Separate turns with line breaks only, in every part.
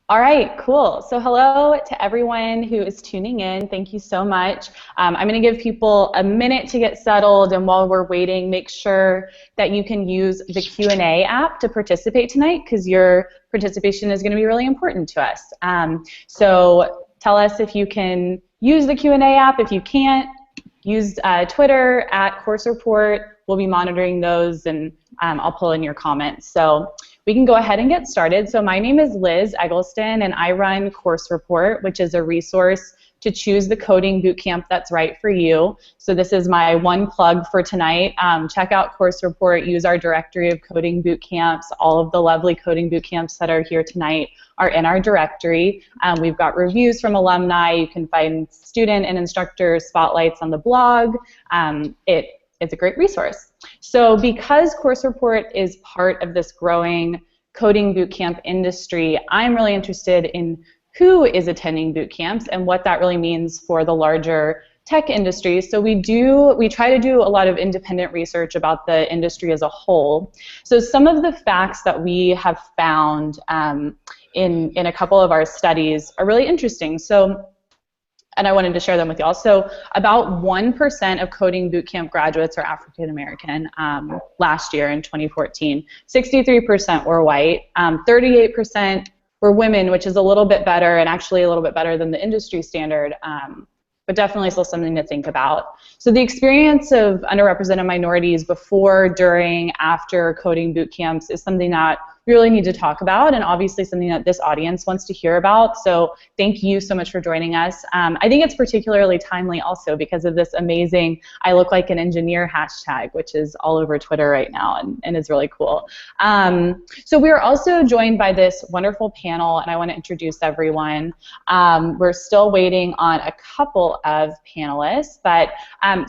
All right, cool. So hello to everyone who is tuning in. Thank you so much. I'm going to give people a minute to get settled, and while we're waiting, make sure that you can use the Q&A app to participate tonight, because your participation is going to be really important to us. So tell us if you can use the Q&A app. If you can't, use Twitter at Course Report. We'll be monitoring those, and I'll pull in your comments. So we can go ahead and get started. So my name is Liz Eggleston, and I run Course Report, which is a resource to choose the coding bootcamp that's right for you. So this is my one plug for tonight. Check out Course Report, use our directory of coding bootcamps. All of the lovely coding bootcamps that are here tonight are in our directory. We've got reviews from alumni. You can find student and instructor spotlights on the blog. It's a great resource. So because Course Report is part of this growing coding bootcamp industry, I'm really interested in who is attending bootcamps and what that really means for the larger tech industry. So we try to do a lot of independent research about the industry as a whole. So some of the facts that we have found in a couple of our studies are really interesting. And I wanted to share them with y'all. So about 1% of coding bootcamp graduates are African American last year in 2014. 63% were white. 38% were women, which is a little bit better, and actually a little bit better than the industry standard, but definitely still something to think about. So the experience of underrepresented minorities before, during, after coding bootcamps is something that we really need to talk about, and obviously something that this audience wants to hear about. So thank you so much for joining us. I think it's particularly timely also because of this amazing "I look like an engineer" hashtag, which is all over Twitter right now and is really cool. So we are also joined by this wonderful panel, and I want to introduce everyone. We're still waiting on a couple of panelists, but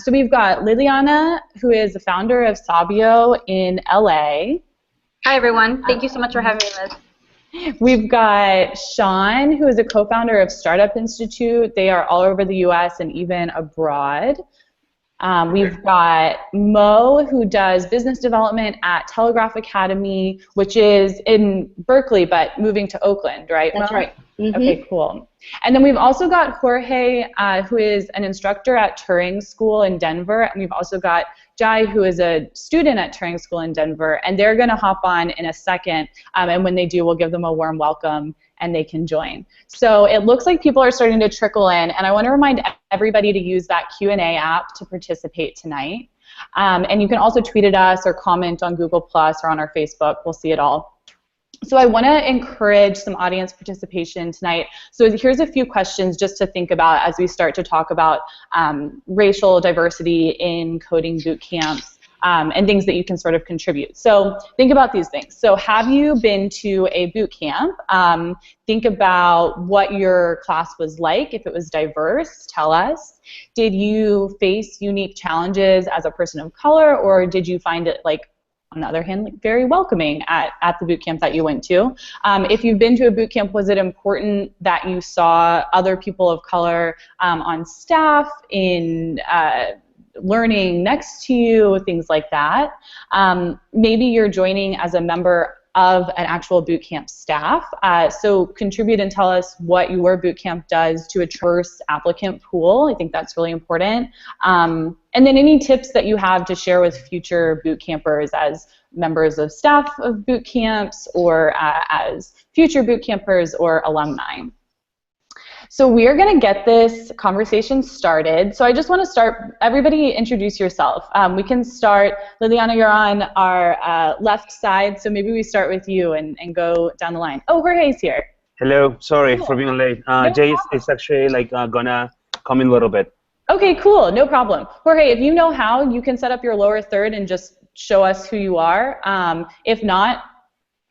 so we've got Liliana, who is the founder of Savio in LA.
Hi, everyone. Thank you so much for having me, Liz.
We've got Sean, who is a co-founder of Startup Institute. They are all over the U.S. and even abroad. We've got Mo, who does business development at Telegraph Academy, which is in Berkeley, but moving to Oakland, right, Mo?
That's right. Mm-hmm.
Okay, cool. And then we've also got Jorge, who is an instructor at Turing School in Denver, and we've also got Jai, who is a student at Turing School in Denver, and they're going to hop on in a second, and when they do, we'll give them a warm welcome, and they can join. So it looks like people are starting to trickle in, and I want to remind everybody to use that Q&A app to participate tonight. And you can also tweet at us or comment on Google Plus or on our Facebook. We'll see it all. So I want to encourage some audience participation tonight. So here's a few questions just to think about as we start to talk about racial diversity in coding boot camps and things that you can sort of contribute. So think about these things. So have you been to a boot camp? Think about what your class was like. If it was diverse, tell us. Did you face unique challenges as a person of color, or did you find it, like, on the other hand, like, very welcoming at the boot camp that you went to? If you've been to a boot camp, was it important that you saw other people of color on staff, in learning next to you, things like that? Maybe you're joining as a member of an actual boot camp staff. So contribute and tell us what your boot camp does to a diverse applicant pool. I think that's really important. And then any tips that you have to share with future boot campers as members of staff of boot camps, or as future boot campers or alumni. So we're going to get this conversation started. So I just want to start, everybody introduce yourself. We can start, Liliana, you're on our left side, so maybe we start with you and go down the line. Oh, Jorge's here.
Hello, sorry for being late. Jay is actually like gonna come in a little bit.
Okay, cool, no problem. Jorge, if you know how, you can set up your lower third and just show us who you are. If not,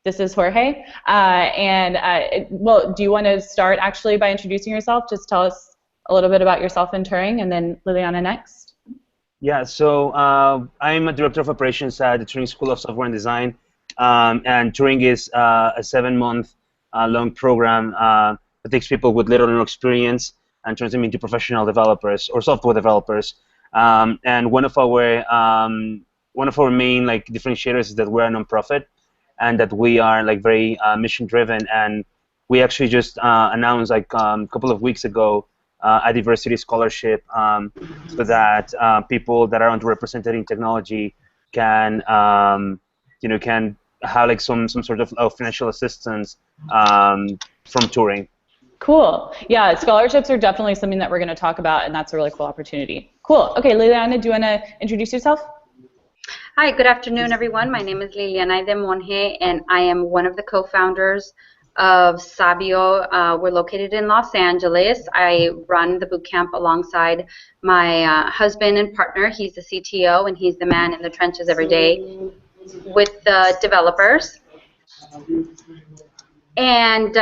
this is Jorge. Well, do you want to start actually by introducing yourself? Just tell us a little bit about yourself and Turing, and then Liliana next.
Yeah, so I'm a director of operations at the Turing School of Software and Design, and Turing is a 7-month long program that takes people with little or no experience and turns them into professional developers or software developers. And one of our main differentiators is that we're a nonprofit, and that we are very mission driven, and we actually just announced like a couple of weeks ago a diversity scholarship so that people that are underrepresented in technology can can have like some sort of financial assistance from touring.
Cool. Yeah, scholarships are definitely something that we're going to talk about, and that's a really cool opportunity. Cool. Okay, Liliana, do you want to introduce yourself?
Hi, good afternoon, everyone. My name is Liliana de Monge, and I am one of the co-founders of Savio. We're located in Los Angeles. I run the bootcamp alongside my husband and partner. He's the CTO, and he's the man in the trenches every day with the developers. And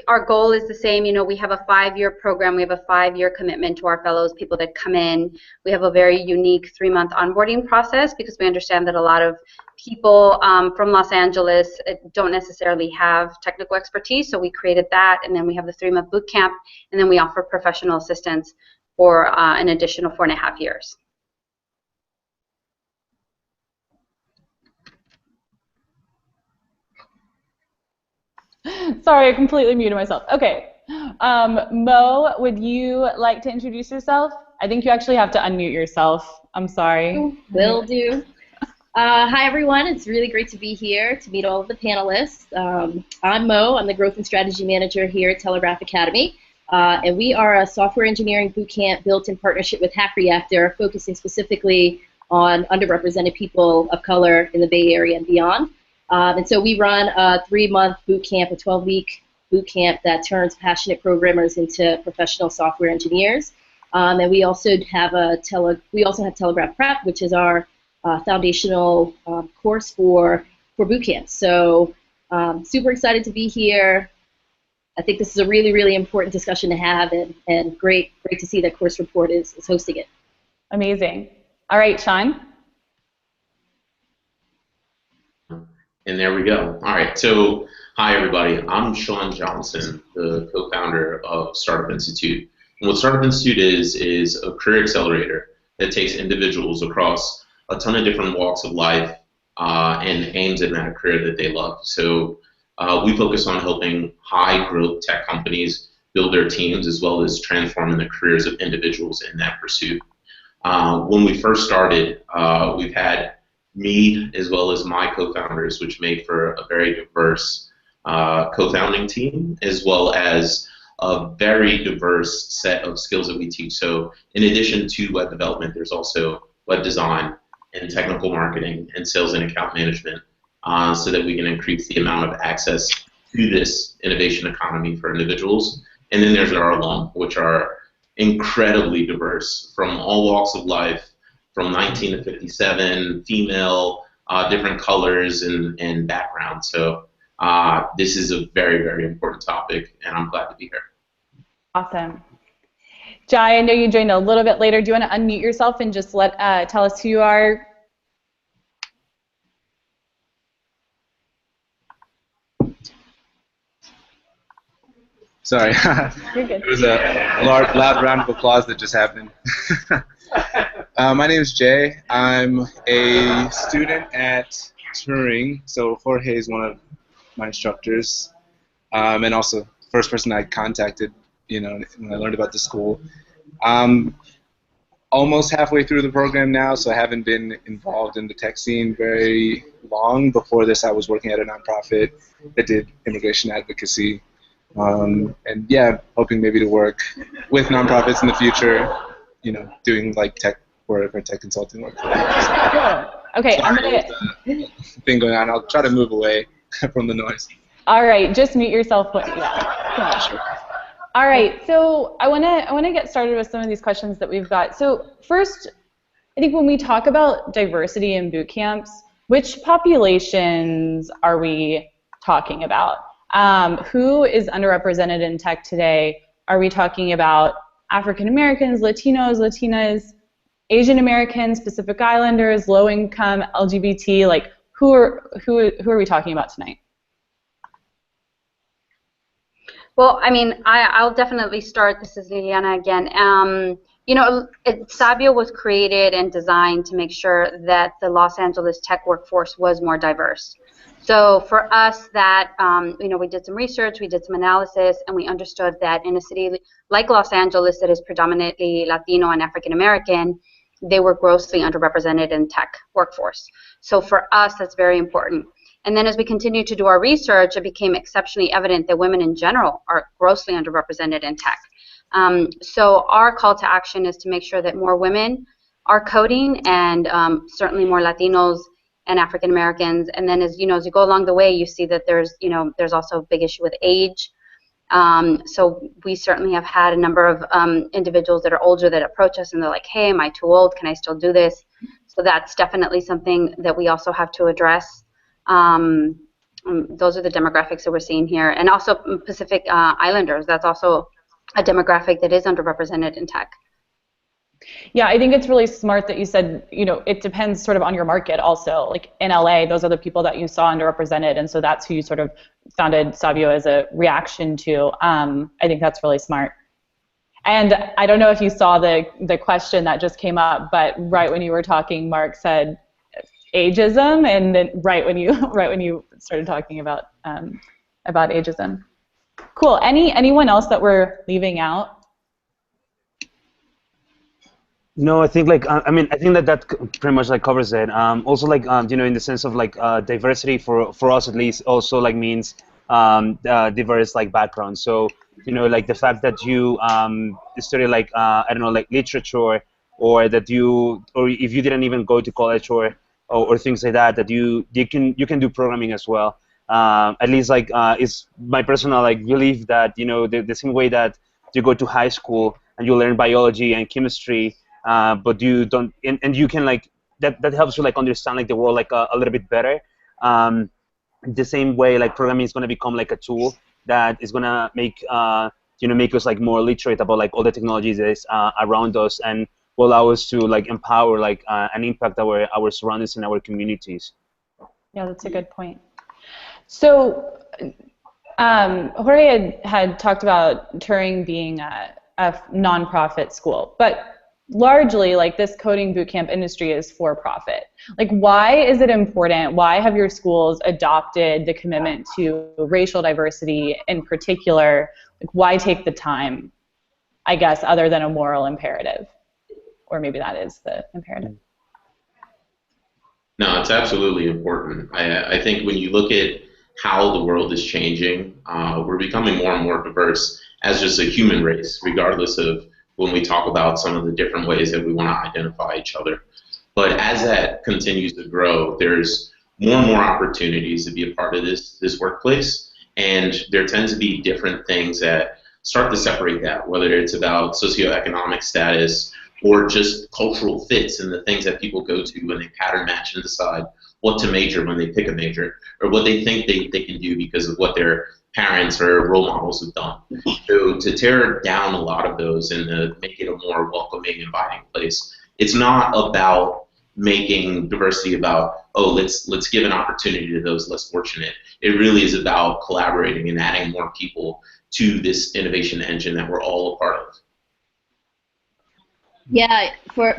our goal is the same. You know, we have a 5-year program. We have a 5-year commitment to our fellows, people that come in. We have a very unique 3-month onboarding process because we understand that a lot of people from Los Angeles don't necessarily have technical expertise. So we created that, and then we have the 3-month boot camp, and then we offer professional assistance for an additional 4.5 years.
Sorry, I completely muted myself. Okay. Mo, would you like to introduce yourself? I think you actually have to unmute yourself. I'm sorry.
Will do. Hi, everyone. It's really great to be here to meet all of the panelists. I'm Mo. I'm the Growth and Strategy Manager here at Telegraph Academy. And we are a software engineering bootcamp built in partnership with Reactor, focusing specifically on underrepresented people of color in the Bay Area and beyond. And so we run a 3-month boot camp, a 12-week boot camp that turns passionate programmers into professional software engineers. And we also have Telegraph Prep, which is our foundational course for boot camp. So super excited to be here. I think this is a really, really important discussion to have, and great to see that Course Report is hosting it.
Amazing. All right, Sean.
And there we go. All right, so hi everybody. I'm Sean Johnson, the co-founder of Startup Institute. And what Startup Institute is a career accelerator that takes individuals across a ton of different walks of life and aims at that career that they love. So we focus on helping high-growth tech companies build their teams as well as transforming the careers of individuals in that pursuit. When we first started, we've had me as well as my co-founders, which made for a very diverse co-founding team, as well as a very diverse set of skills that we teach. So in addition to web development, there's also web design and technical marketing and sales and account management so that we can increase the amount of access to this innovation economy for individuals. And then there's our alum, which are incredibly diverse from all walks of life, from 19 to 57, female, different colors and backgrounds. So this is a very, very important topic, and I'm glad to be here.
Awesome. Jai, I know you joined a little bit later. Do you want to unmute yourself and just tell us who you are?
Sorry.
You're good.
It was a loud round of applause that just happened. My name is Jay. I'm a student at Turing. So Jorge is one of my instructors, and also the first person I contacted, when I learned about the school. Almost halfway through the program now, so I haven't been involved in the tech scene very long. Before this, I was working at a nonprofit that did immigration advocacy. And yeah, hoping maybe to work with nonprofits in the future, doing like tech work or tech consulting work.
Cool. Okay, I'm gonna
thing going on. I'll try to move away from the noise.
All right, just mute yourself. Yeah.
Sure.
All right, so I wanna get started with some of these questions that we've got. So first, I think when we talk about diversity in boot camps, which populations are we talking about? Who is underrepresented in tech today? Are we talking about African Americans, Latinos, Latinas, Asian Americans, Pacific Islanders, low income, LGBT? Like, who are we talking about tonight?
Well, I mean, I'll definitely start. This is Liliana again. Savio was created and designed to make sure that the Los Angeles tech workforce was more diverse. So for us, that we did some research, we did some analysis, and we understood that in a city like Los Angeles that is predominantly Latino and African American, they were grossly underrepresented in tech workforce. So for us, that's very important. And then as we continued to do our research, it became exceptionally evident that women in general are grossly underrepresented in tech. So our call to action is to make sure that more women are coding, and certainly more Latinos and African Americans. And then as you go along the way, you see that there's also a big issue with age. So we certainly have had a number of individuals that are older that approach us and they're like, hey, am I too old? Can I still do this? So that's definitely something that we also have to address. Those are the demographics that we're seeing here. And also Pacific Islanders, that's also a demographic that is underrepresented in tech.
Yeah, I think it's really smart that you said, it depends sort of on your market also. Like in LA, those are the people that you saw underrepresented, and so that's who you sort of founded Savio as a reaction to. I think that's really smart. And I don't know if you saw the question that just came up, but right when you were talking, Mark said ageism, and then right when you started talking about ageism. Cool. Anyone else that we're leaving out?
No, I think I think that pretty much covers it. Also in the sense of diversity for us at least also means diverse background. So the fact that you study I don't know literature, or that or if you didn't even go to college or things like that you can do programming as well. At least is my personal belief that the same way that you go to high school and you learn biology and chemistry. But you don't, and you can that helps you understand the world a little bit better. The same way programming is going to become a tool that is going to make make us more literate about all the technologies that is around us, and will allow us to empower and impact our surroundings and our communities.
Yeah, that's a good point. So Jorge had talked about Turing being a nonprofit school, but largely this coding bootcamp industry is for profit. Why is it important? Why have your schools adopted the commitment to racial diversity in particular? Why take the time, I guess, other than a moral imperative? Or maybe that is the imperative.
No, it's absolutely important. I think when you look at how the world is changing, we're becoming more and more diverse as just a human race, regardless of when we talk about some of the different ways that we want to identify each other. But as that continues to grow, there's more and more opportunities to be a part of this workplace, and there tend to be different things that start to separate that, whether it's about socioeconomic status or just cultural fits and the things that people go to when they pattern match and decide what to major when they pick a major, or what they think they can do because of what their parents or role models have done. So to tear down a lot of those and to make it a more welcoming, inviting place, it's not about making diversity about, oh, let's give an opportunity to those less fortunate. It really is about collaborating and adding more people to this innovation engine that we're all a part of.
Yeah,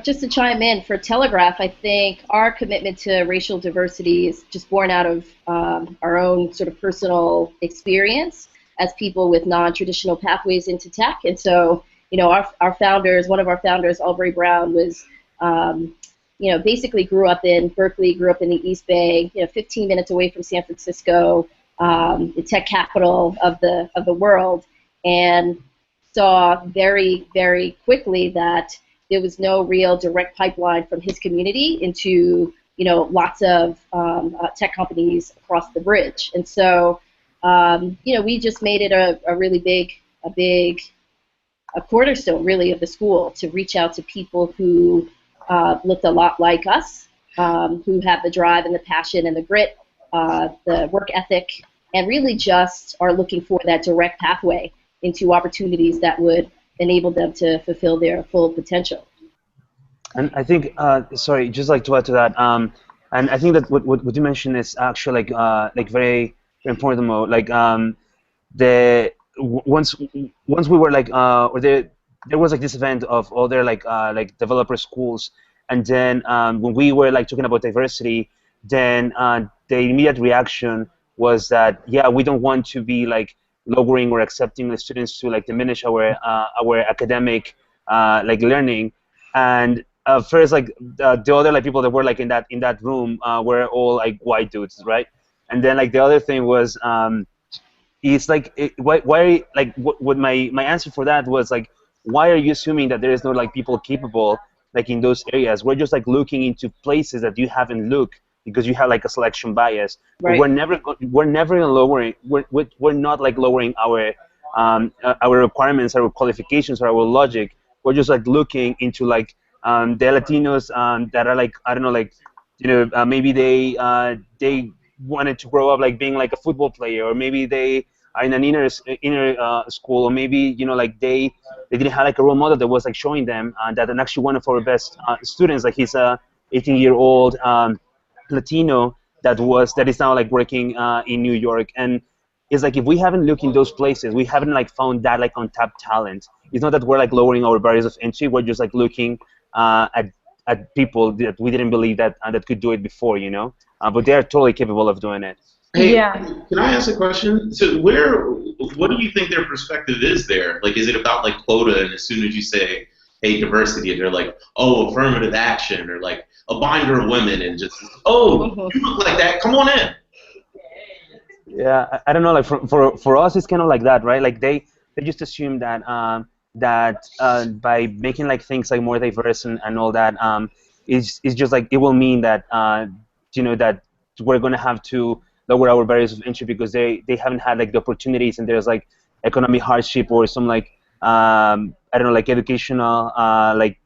just to chime in, for Telegraph, I think our commitment to racial diversity is just born out of our own sort of personal experience as people with non-traditional pathways into tech. And so, our founders, one of our founders, Aubrey Brown, was, basically grew up in Berkeley, grew up in the East Bay, 15 minutes away from San Francisco, the tech capital of the world, and saw very, very quickly that there was no real direct pipeline from his community into, lots of tech companies across the bridge. And so, we just made it a really big cornerstone, really, of the school to reach out to people who looked a lot like us, who have the drive and the passion and the grit, the work ethic, and really just are looking for that direct pathway into opportunities that would enable them to fulfill their full potential.
And I think, sorry, just to add to that, and I think that what you mentioned is actually very important. Once we were or there was like this event of other like developer schools, and then when we were like talking about diversity, then the immediate reaction was that yeah, we don't want to be like lowering or accepting the students to like diminish our academic like learning. And first, like the other like people that were like in that room were all like white dudes, right? And then like the other thing was it's like why like what my answer for that was like, why are you assuming that there is no like people capable like in those areas? We're just like looking into places that you haven't looked because you have like a selection bias. But
Right.
we're never lowering, we're not like lowering our requirements, our qualifications, or our logic. We're just like looking into like the Latinos that are like, I don't know, like, you know, maybe they wanted to grow up like being like a football player, or maybe they are in an inner school, or maybe, you know, like they didn't have like a role model that was like showing them that. And actually one of our best students, like he's a 18-year-old Latino that is now like working in New York. And it's like, if we haven't looked in those places, we haven't like found that like untapped talent. It's not that we're like lowering our barriers of entry. We're just like looking at people that we didn't believe that that could do it before, you know. But they are totally capable of doing it.
Hey,
Yeah.
can I ask a question? So what do you think their perspective is there? Like, is it about like quota, and as soon as you say, hey, diversity, they're like, oh, affirmative action, or like a binder of women, and just, oh, you look like that, come on in.
Yeah, I don't know. Like for us, it's kind of like that, right? Like they just assume that by making like things like more diverse and all that, is just like it will mean that you know, that we're gonna have to lower our barriers of entry because they haven't had like the opportunities, and there's like economic hardship or some like I don't know, like educational like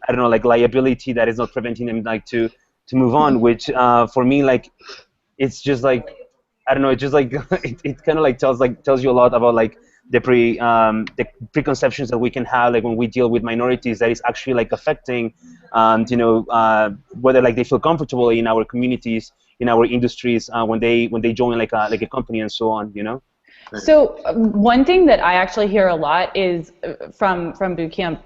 I don't know, like liability that is not preventing them like to move on. Which for me, like, it's just like, I don't know, it's just like it kind of like tells you a lot about like the preconceptions that we can have like when we deal with minorities, that is actually like affecting you know, whether like they feel comfortable in our communities, in our industries, when they join like a company and so on, you know.
So one thing that I actually hear a lot is from bootcamp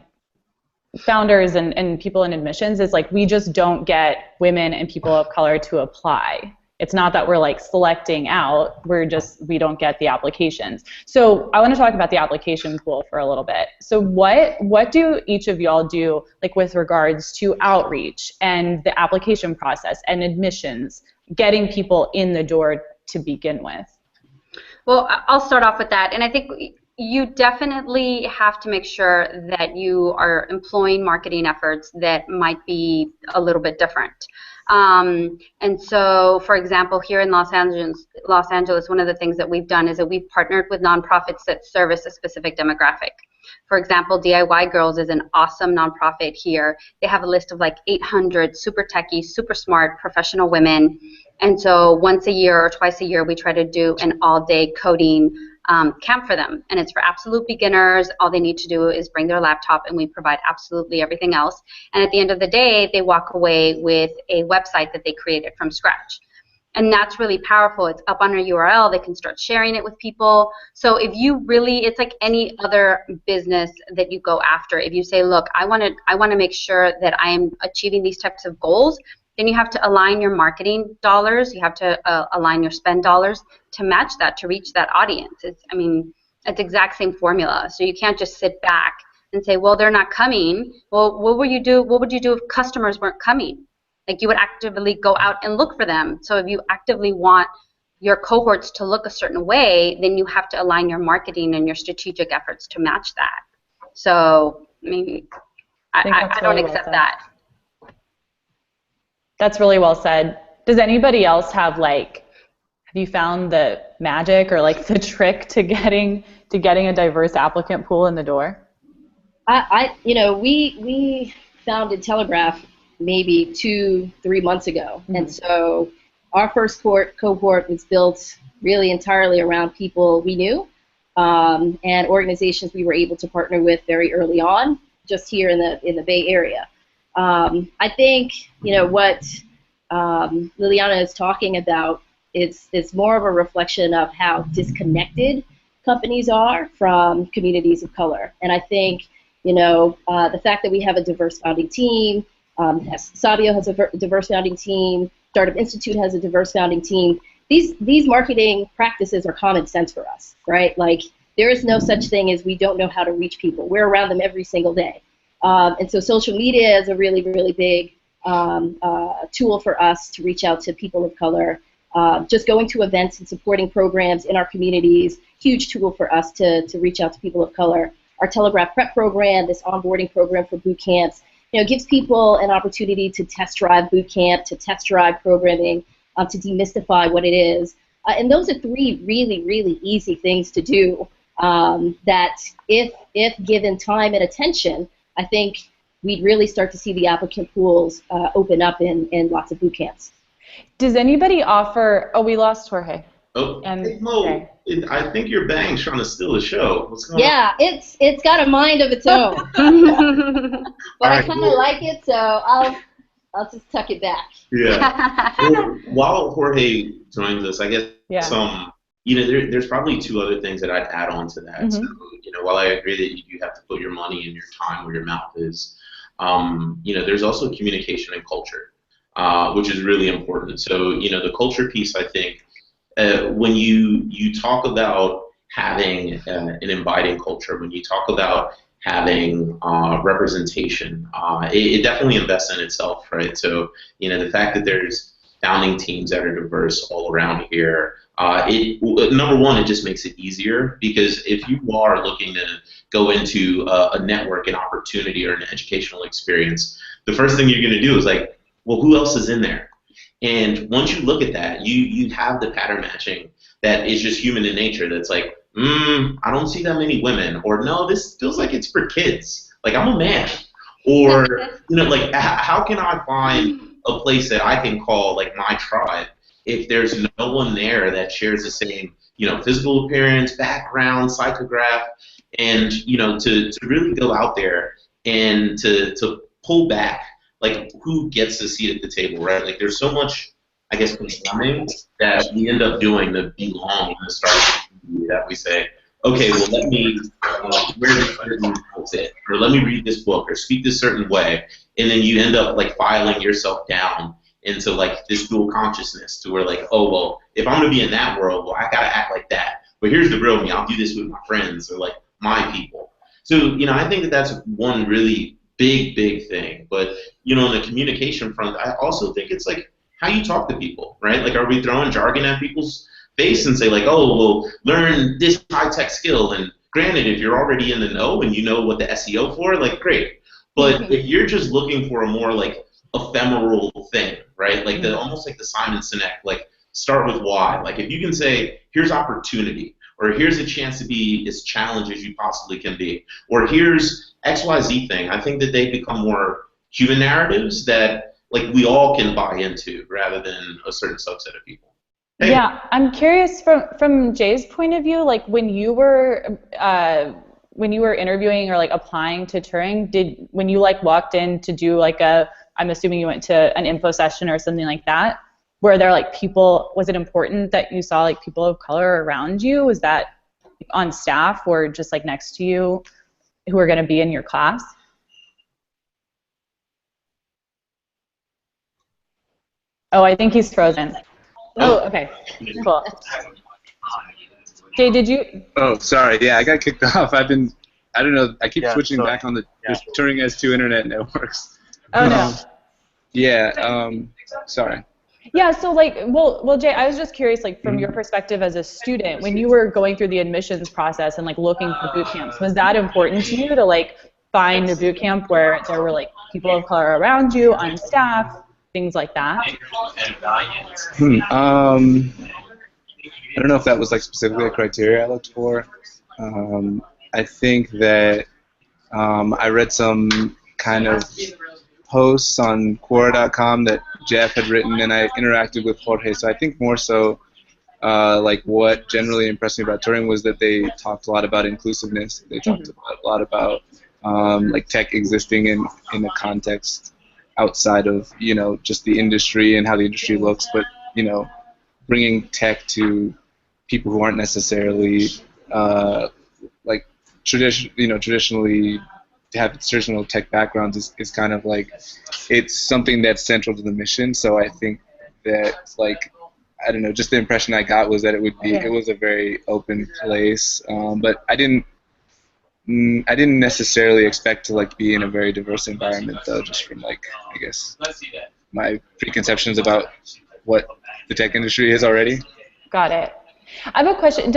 founders and people in admissions is like, we just don't get women and people of color to apply. It's not that we're like selecting out, we don't get the applications. So I want to talk about the application pool for a little bit. So what do each of y'all do like with regards to outreach and the application process and admissions, getting people in the door to begin with?
Well, I'll start off with that, and I think you definitely have to make sure that you are employing marketing efforts that might be a little bit different. And so, for example, here in Los Angeles, one of the things that we've done is that we've partnered with nonprofits that service a specific demographic. For example, DIY Girls is an awesome nonprofit here. They have a list of like 800 super techie, super smart professional women. And so once a year or twice a year, we try to do an all-day coding camp for them. And it's for absolute beginners. All they need to do is bring their laptop, and we provide absolutely everything else. And at the end of the day, they walk away with a website that they created from scratch. And that's really powerful. It's up on our URL. They can start sharing it with people. So if you really, it's like any other business that you go after. If you say, look, I want to make sure that I am achieving these types of goals, then you have to align your marketing dollars. You have to align your spend dollars to match that, to reach that audience. It's the exact same formula. So you can't just sit back and say, well, they're not coming. Well, what would you do if customers weren't coming? Like, you would actively go out and look for them. So if you actively want your cohorts to look a certain way, then you have to align your marketing and your strategic efforts to match that. So, I mean, I don't accept that.
That's really well said. Does anybody else have you found the magic or like the trick to getting a diverse applicant pool in the door?
We founded Telegraph maybe 2-3 months ago, and so our first cohort was built really entirely around people we knew and organizations we were able to partner with very early on, just here in the Bay Area. I think what Liliana is talking about is more of a reflection of how disconnected companies are from communities of color, and I think The fact that we have a diverse founding team, Savio has a diverse founding team, Startup Institute has a diverse founding team. These marketing practices are common sense for us, right? Like, there is no such thing as we don't know how to reach people. We're around them every single day. And so social media is a really, really big tool for us to reach out to people of color. Just going to events and supporting programs in our communities, huge tool for us to reach out to people of color. Our Telegraph Prep program, this onboarding program for boot camps, gives people an opportunity to test drive boot camp, to test drive programming, to demystify what it is. And those are three really, really easy things to do that if given time and attention, I think we'd really start to see the applicant pools open up in lots of boot camps.
Does anybody offer, oh, we lost Jorge.
Oh,
And
hey, Mo, I think your bang's trying to steal the show. What's going on?
Yeah, it's got a mind of its own. But I kind of like it, so I'll just tuck it back.
Yeah. Well, while Jorge joins us, I guess there's probably two other things that I'd add on to that.
Mm-hmm.
So, while I agree that you have to put your money and your time where your mouth is, there's also communication and culture, which is really important. So, the culture piece, I think, when you talk about having an inviting culture, when you talk about having representation, it definitely invests in itself, right? So, the fact that there's founding teams that are diverse all around here, number one, it just makes it easier, because if you are looking to go into a network, an opportunity, or an educational experience, the first thing you're going to do is like, well, who else is in there? And once you look at that, you have the pattern matching that is just human in nature. That's like, I don't see that many women, or no, this feels like it's for kids. Like, I'm a man, or like, how can I find a place that I can call like my tribe if there's no one there that shares the same, physical appearance, background, psychograph, and to really go out there and to pull back. Like, who gets a seat at the table, right? Like, there's so much, I guess, conforming that we end up doing to belong in the startup community that we say, okay, well, let me wear this certain outfit, or let me read this book, or speak this certain way, and then you end up like filing yourself down into like this dual consciousness, to where like, oh, well, if I'm gonna be in that world, well, I gotta act like that. But here's the real me. I'll do this with my friends, or like my people. So I think that that's one really big thing. But on the communication front, I also think it's like how you talk to people, right? Like, are we throwing jargon at people's face and say like, oh, well, learn this high-tech skill? And granted, if you're already in the know and you know what the SEO for, like, great. But if you're just looking for a more like ephemeral thing, right? Like almost like the Simon Sinek, like, start with why. Like, if you can say, here's opportunity, or here's a chance to be as challenged as you possibly can be, or here's XYZ thing, I think that they become more human narratives that like we all can buy into, rather than a certain subset of people. Hey. Yeah,
I'm curious from Jay's point of view, like when you were interviewing or like applying to Turing, when you like walked in to do like I'm assuming you went to an info session or something like that, were there like people, was it important that you saw like people of color around you? Was that on staff or just like next to you who are going to be in your class? Oh, I think he's frozen. Oh, okay. Cool. Jay, did you?
Oh, sorry. Yeah, I got kicked off. I don't know. I keep switching back on the Turing has 2 internet networks.
Oh, no.
Sorry.
Yeah, so like, well, Jay, I was just curious, like, from your perspective as a student, when you were going through the admissions process and like looking for boot camps, was that important to you to like find a boot camp where there were like people of color around you, on staff, things like that?
I don't know if that was like specifically a criteria I looked for. I think that I read some kind of posts on Quora.com that Jeff had written, and I interacted with Jorge. So I think more so, like what generally impressed me about Turing was that they talked a lot about inclusiveness. They talked a lot about like tech existing in a context outside of just the industry and how the industry looks, but bringing tech to people who aren't necessarily like traditionally have traditional tech backgrounds is kind of like, it's something that's central to the mission. So I think that, like, I don't know, just the impression I got was that it was a very open place, but I didn't necessarily expect to like be in a very diverse environment though, just from like, I guess, my preconceptions about what the tech industry is already.
Got it. I have a question.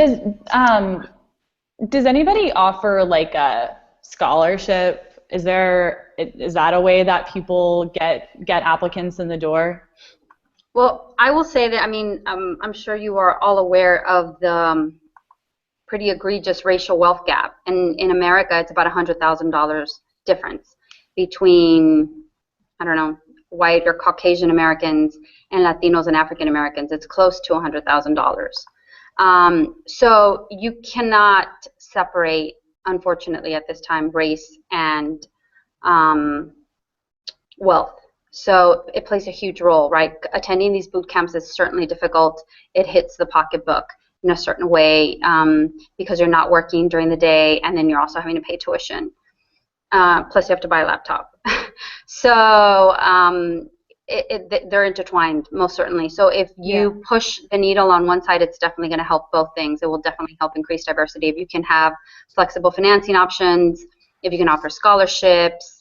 Does anybody offer like a scholarship? Is that a way that people get applicants in the door?
Well, I will say that, I mean, I'm sure you are all aware of the pretty egregious racial wealth gap. And in America, it's about $100,000 difference between, I don't know, white or Caucasian Americans and Latinos and African Americans. It's close to $100,000. So you cannot separate, unfortunately, at this time, race and wealth. So it plays a huge role, right? Attending these boot camps is certainly difficult. It hits the pocketbook in a certain way because you're not working during the day, and then you're also having to pay tuition. Plus you have to buy a laptop. So they're intertwined, most certainly. So if you push the needle on one side, it's definitely going to help both things. It will definitely help increase diversity. If you can have flexible financing options, if you can offer scholarships,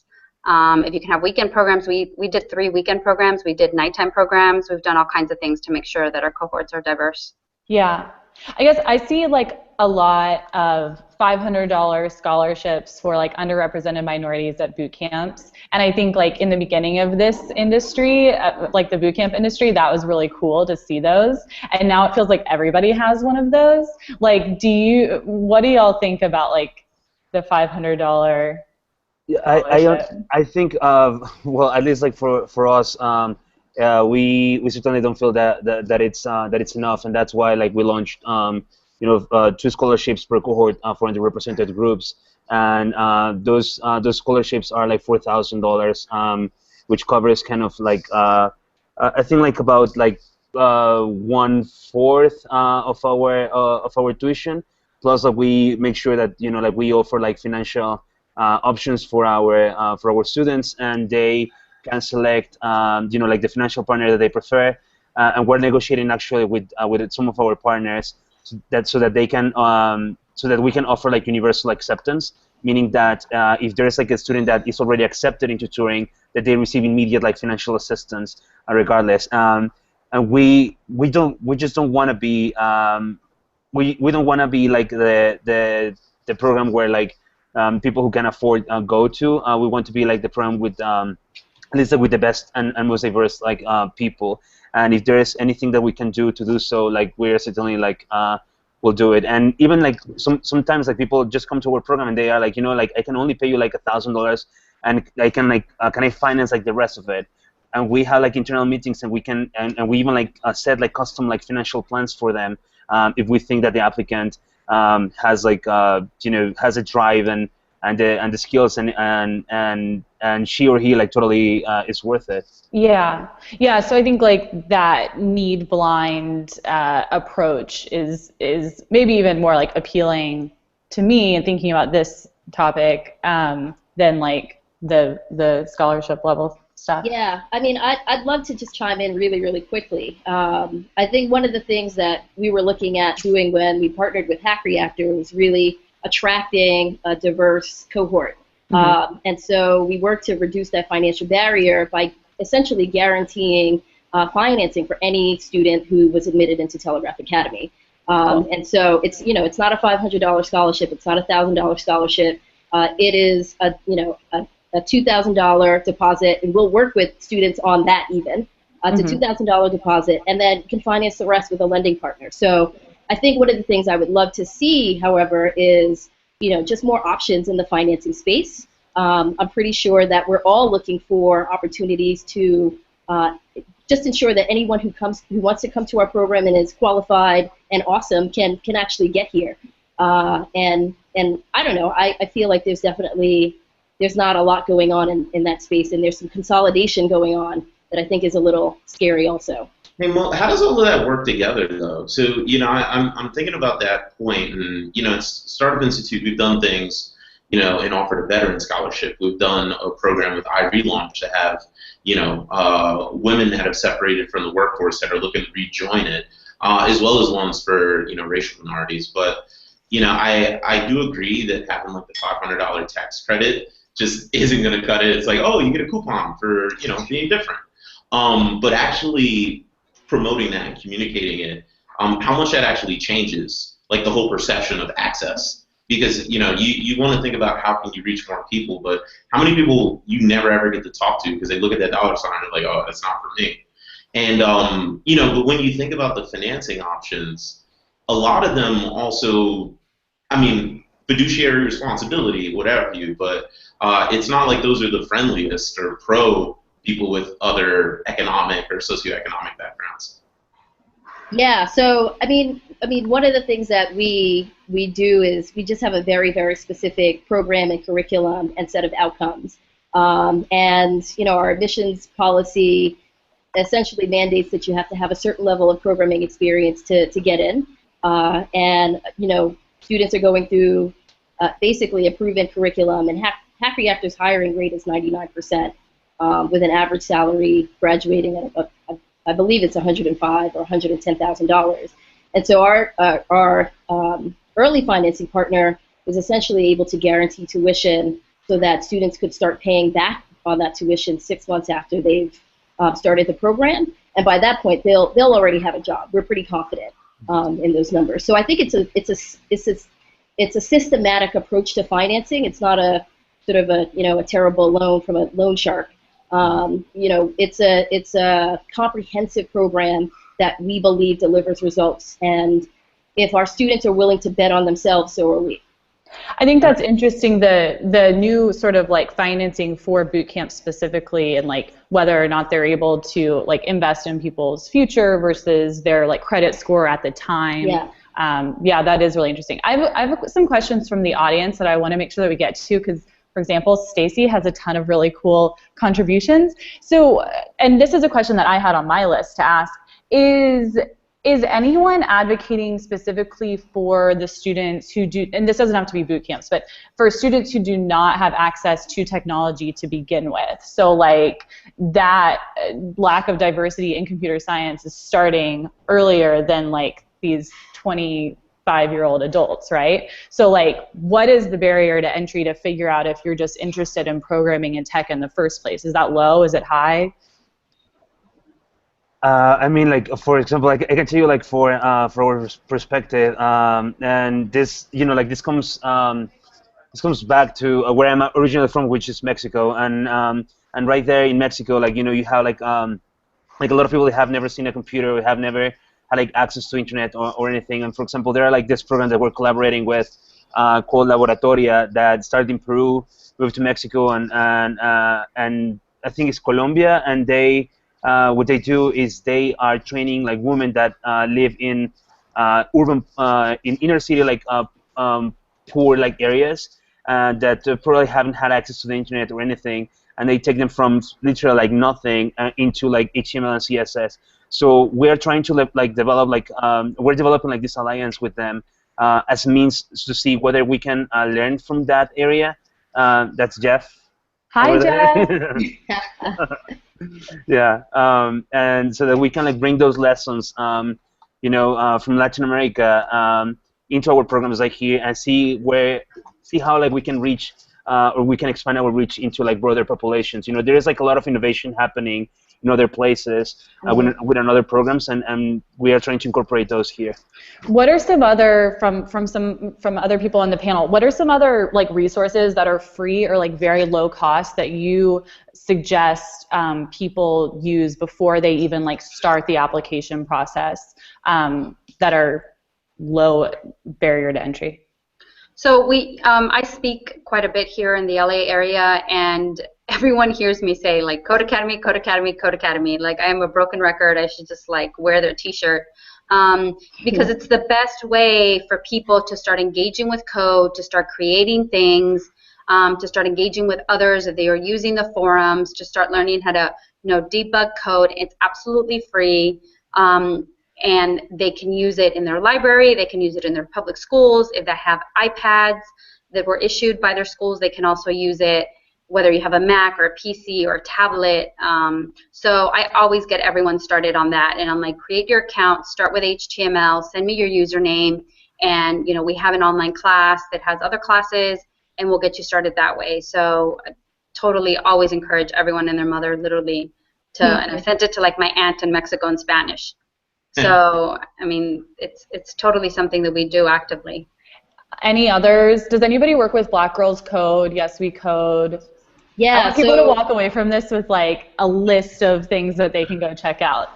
if you can have weekend programs. We did 3 weekend programs. We did nighttime programs. We've done all kinds of things to make sure that our cohorts are diverse.
Yeah. I guess I see like a lot of $500 scholarships for like underrepresented minorities at boot camps. And I think like in the beginning of this industry, like the boot camp industry, that was really cool to see those. And now it feels like everybody has one of those. Like, what do y'all think about like the $500?
I think well, at least like for us, we certainly don't feel that it's enough, and that's why like we launched 2 scholarships per cohort for underrepresented groups, and those scholarships are like $4,000, which covers kind of like I think like about like 1/4 of our tuition, plus like we make sure that like we offer like financial options for our students, and they can select like the financial partner that they prefer, and we're negotiating actually with some of our partners so that they can so that we can offer like universal acceptance, meaning that if there is like a student that is already accepted into Turing, that they receive immediate like financial assistance regardless. And we just don't want to be we don't want to be like the program where like people who can afford go to. We want to be like the program with at least with the best and most diverse like people. And if there is anything that we can do to do so, like we're certainly like we'll do it. And even like sometimes like people just come to our program and they are like, like I can only pay you like $1,000, and I can like can I finance like the rest of it? And we have like internal meetings, and we can and we even like set like custom like financial plans for them if we think that the applicant has like has a drive and the skills and she or he like totally is worth it.
Yeah. So I think like that need blind approach is maybe even more like appealing to me in thinking about this topic than like the scholarship level stuff.
Yeah, I mean, I'd love to just chime in really, really quickly. I think one of the things that we were looking at doing when we partnered with Reactor was really attracting a diverse cohort. And so we worked to reduce that financial barrier by essentially guaranteeing financing for any student who was admitted into Telegraph Academy. And so it's it's not a $500 scholarship, it's not a $1,000 scholarship. It is a $2,000 deposit, and we'll work with students on that even. It's a $2,000 deposit, and then you can finance the rest with a lending partner. So I think one of the things I would love to see, however, is just more options in the financing space. I'm pretty sure that we're all looking for opportunities to just ensure that anyone who wants to come to our program and is qualified and awesome can actually get here. And I don't know, I feel like there's not a lot going on in that space, and there's some consolidation going on that I think is a little scary also.
Hey, Mo, how does all of that work together, though? So, I'm thinking about that point, and, at Startup Institute, we've done things, and offered a veteran scholarship. We've done a program with iRelaunch to have, women that have separated from the workforce that are looking to rejoin it, as well as ones for, racial minorities. But, I do agree that having like the $500 tax credit just isn't going to cut it. It's like, oh, you get a coupon for, being different. But actually promoting that and communicating it, how much that actually changes, like the whole perception of access. Because, you want to think about how can you reach more people, but how many people you never ever get to talk to because they look at that dollar sign and they're like, oh, that's not for me. And, but when you think about the financing options, a lot of them also, fiduciary responsibility, whatever but it's not like those are the friendliest or pro people with other economic or socioeconomic backgrounds.
Yeah, so one of the things that we do is we just have a very, very specific program and curriculum and set of outcomes. And our admissions policy essentially mandates that you have to have a certain level of programming experience to get in. And students are going through basically a proven curriculum, and Hack Reactor's hiring rate is 99%, with an average salary graduating at I believe it's $105,000 or $110,000. And so our early financing partner was essentially able to guarantee tuition so that students could start paying back on that tuition 6 months after they've started the program. And by that point, they'll already have a job. We're pretty confident in those numbers. So I think it's a systematic approach to financing. It's not a sort of a terrible loan from a loan shark. It's a comprehensive program that we believe delivers results, and if our students are willing to bet on themselves, so are we.
I think that's interesting, the new sort of like financing for boot camps specifically, and like whether or not they're able to like invest in people's future versus their like credit score at the time. Yeah, that is really interesting. I have some questions from the audience that I want to make sure that we get to, because for example, Stacy has a ton of really cool contributions. So, and this is a question that I had on my list to ask, is anyone advocating specifically for the students who do, and this doesn't have to be boot camps, but for students who do not have access to technology to begin with? So like that lack of diversity in computer science is starting earlier than like these 25-year-old adults, right? So like, what is the barrier to entry to figure out if you're just interested in programming and tech in the first place? Is that low? Is it high?
Like for example, I can tell you like for our perspective, and this, this comes back to where I'm originally from, which is Mexico, and right there in Mexico, like you have like a lot of people that have never seen a computer, have never had like access to internet or anything. And for example, there are like this program that we're collaborating with called Laboratoria that started in Peru, moved to Mexico, and I think it's Colombia, and they what they do is they are training like women that live in urban in inner city like poor like areas that probably haven't had access to the internet or anything, and they take them from literally like nothing into like HTML and CSS. So we're trying to like develop like we're developing like this alliance with them as a means to see whether we can learn from that area. That's Jeff.
Hi, Jeff.
Yeah, and so that we can like bring those lessons, from Latin America into our programs like here, and see how like we can reach or we can expand our reach into like broader populations. There is like a lot of innovation happening in other places with another programs, and we are trying to incorporate those here.
What are some other from other people on the panel? What are some other like resources that are free or like very low cost that you suggest people use before they even like start the application process, that are low barrier to entry?
So I speak quite a bit here in the LA area, and everyone hears me say like Code Academy, Code Academy, Code Academy. Like I am a broken record. I should just like wear their T-shirt, because it's the best way for people to start engaging with code, to start creating things, to start engaging with others if they are using the forums, to start learning how to debug code. It's absolutely free. And they can use it in their library, they can use it in their public schools, if they have iPads, that were issued by their schools. They can also use it whether you have a Mac or a PC or a tablet. So I always get everyone started on that. And I'm like, create your account, start with HTML, send me your username, and we have an online class that has other classes, and we'll get you started that way. So I totally always encourage everyone and their mother literally to, and I sent it to like my aunt in Mexico in Spanish. So, I mean, it's totally something that we do actively.
Any others? Does anybody work with Black Girls Code? Yes, we code.
Yeah,
I want people to walk away from this with like a list of things that they can go check out.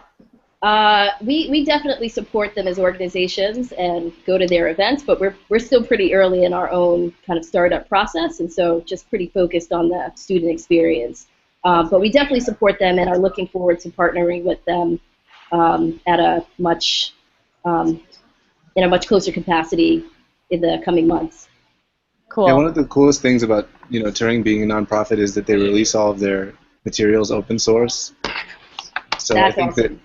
We definitely support them as organizations and go to their events, but we're still pretty early in our own kind of startup process, and so just pretty focused on the student experience. But we definitely support them and are looking forward to partnering with them at a much in a much closer capacity in the coming months.
Cool.
Yeah, one of the coolest things about Turing being a nonprofit is that they release all of their materials open source. So
That's
I think
awesome.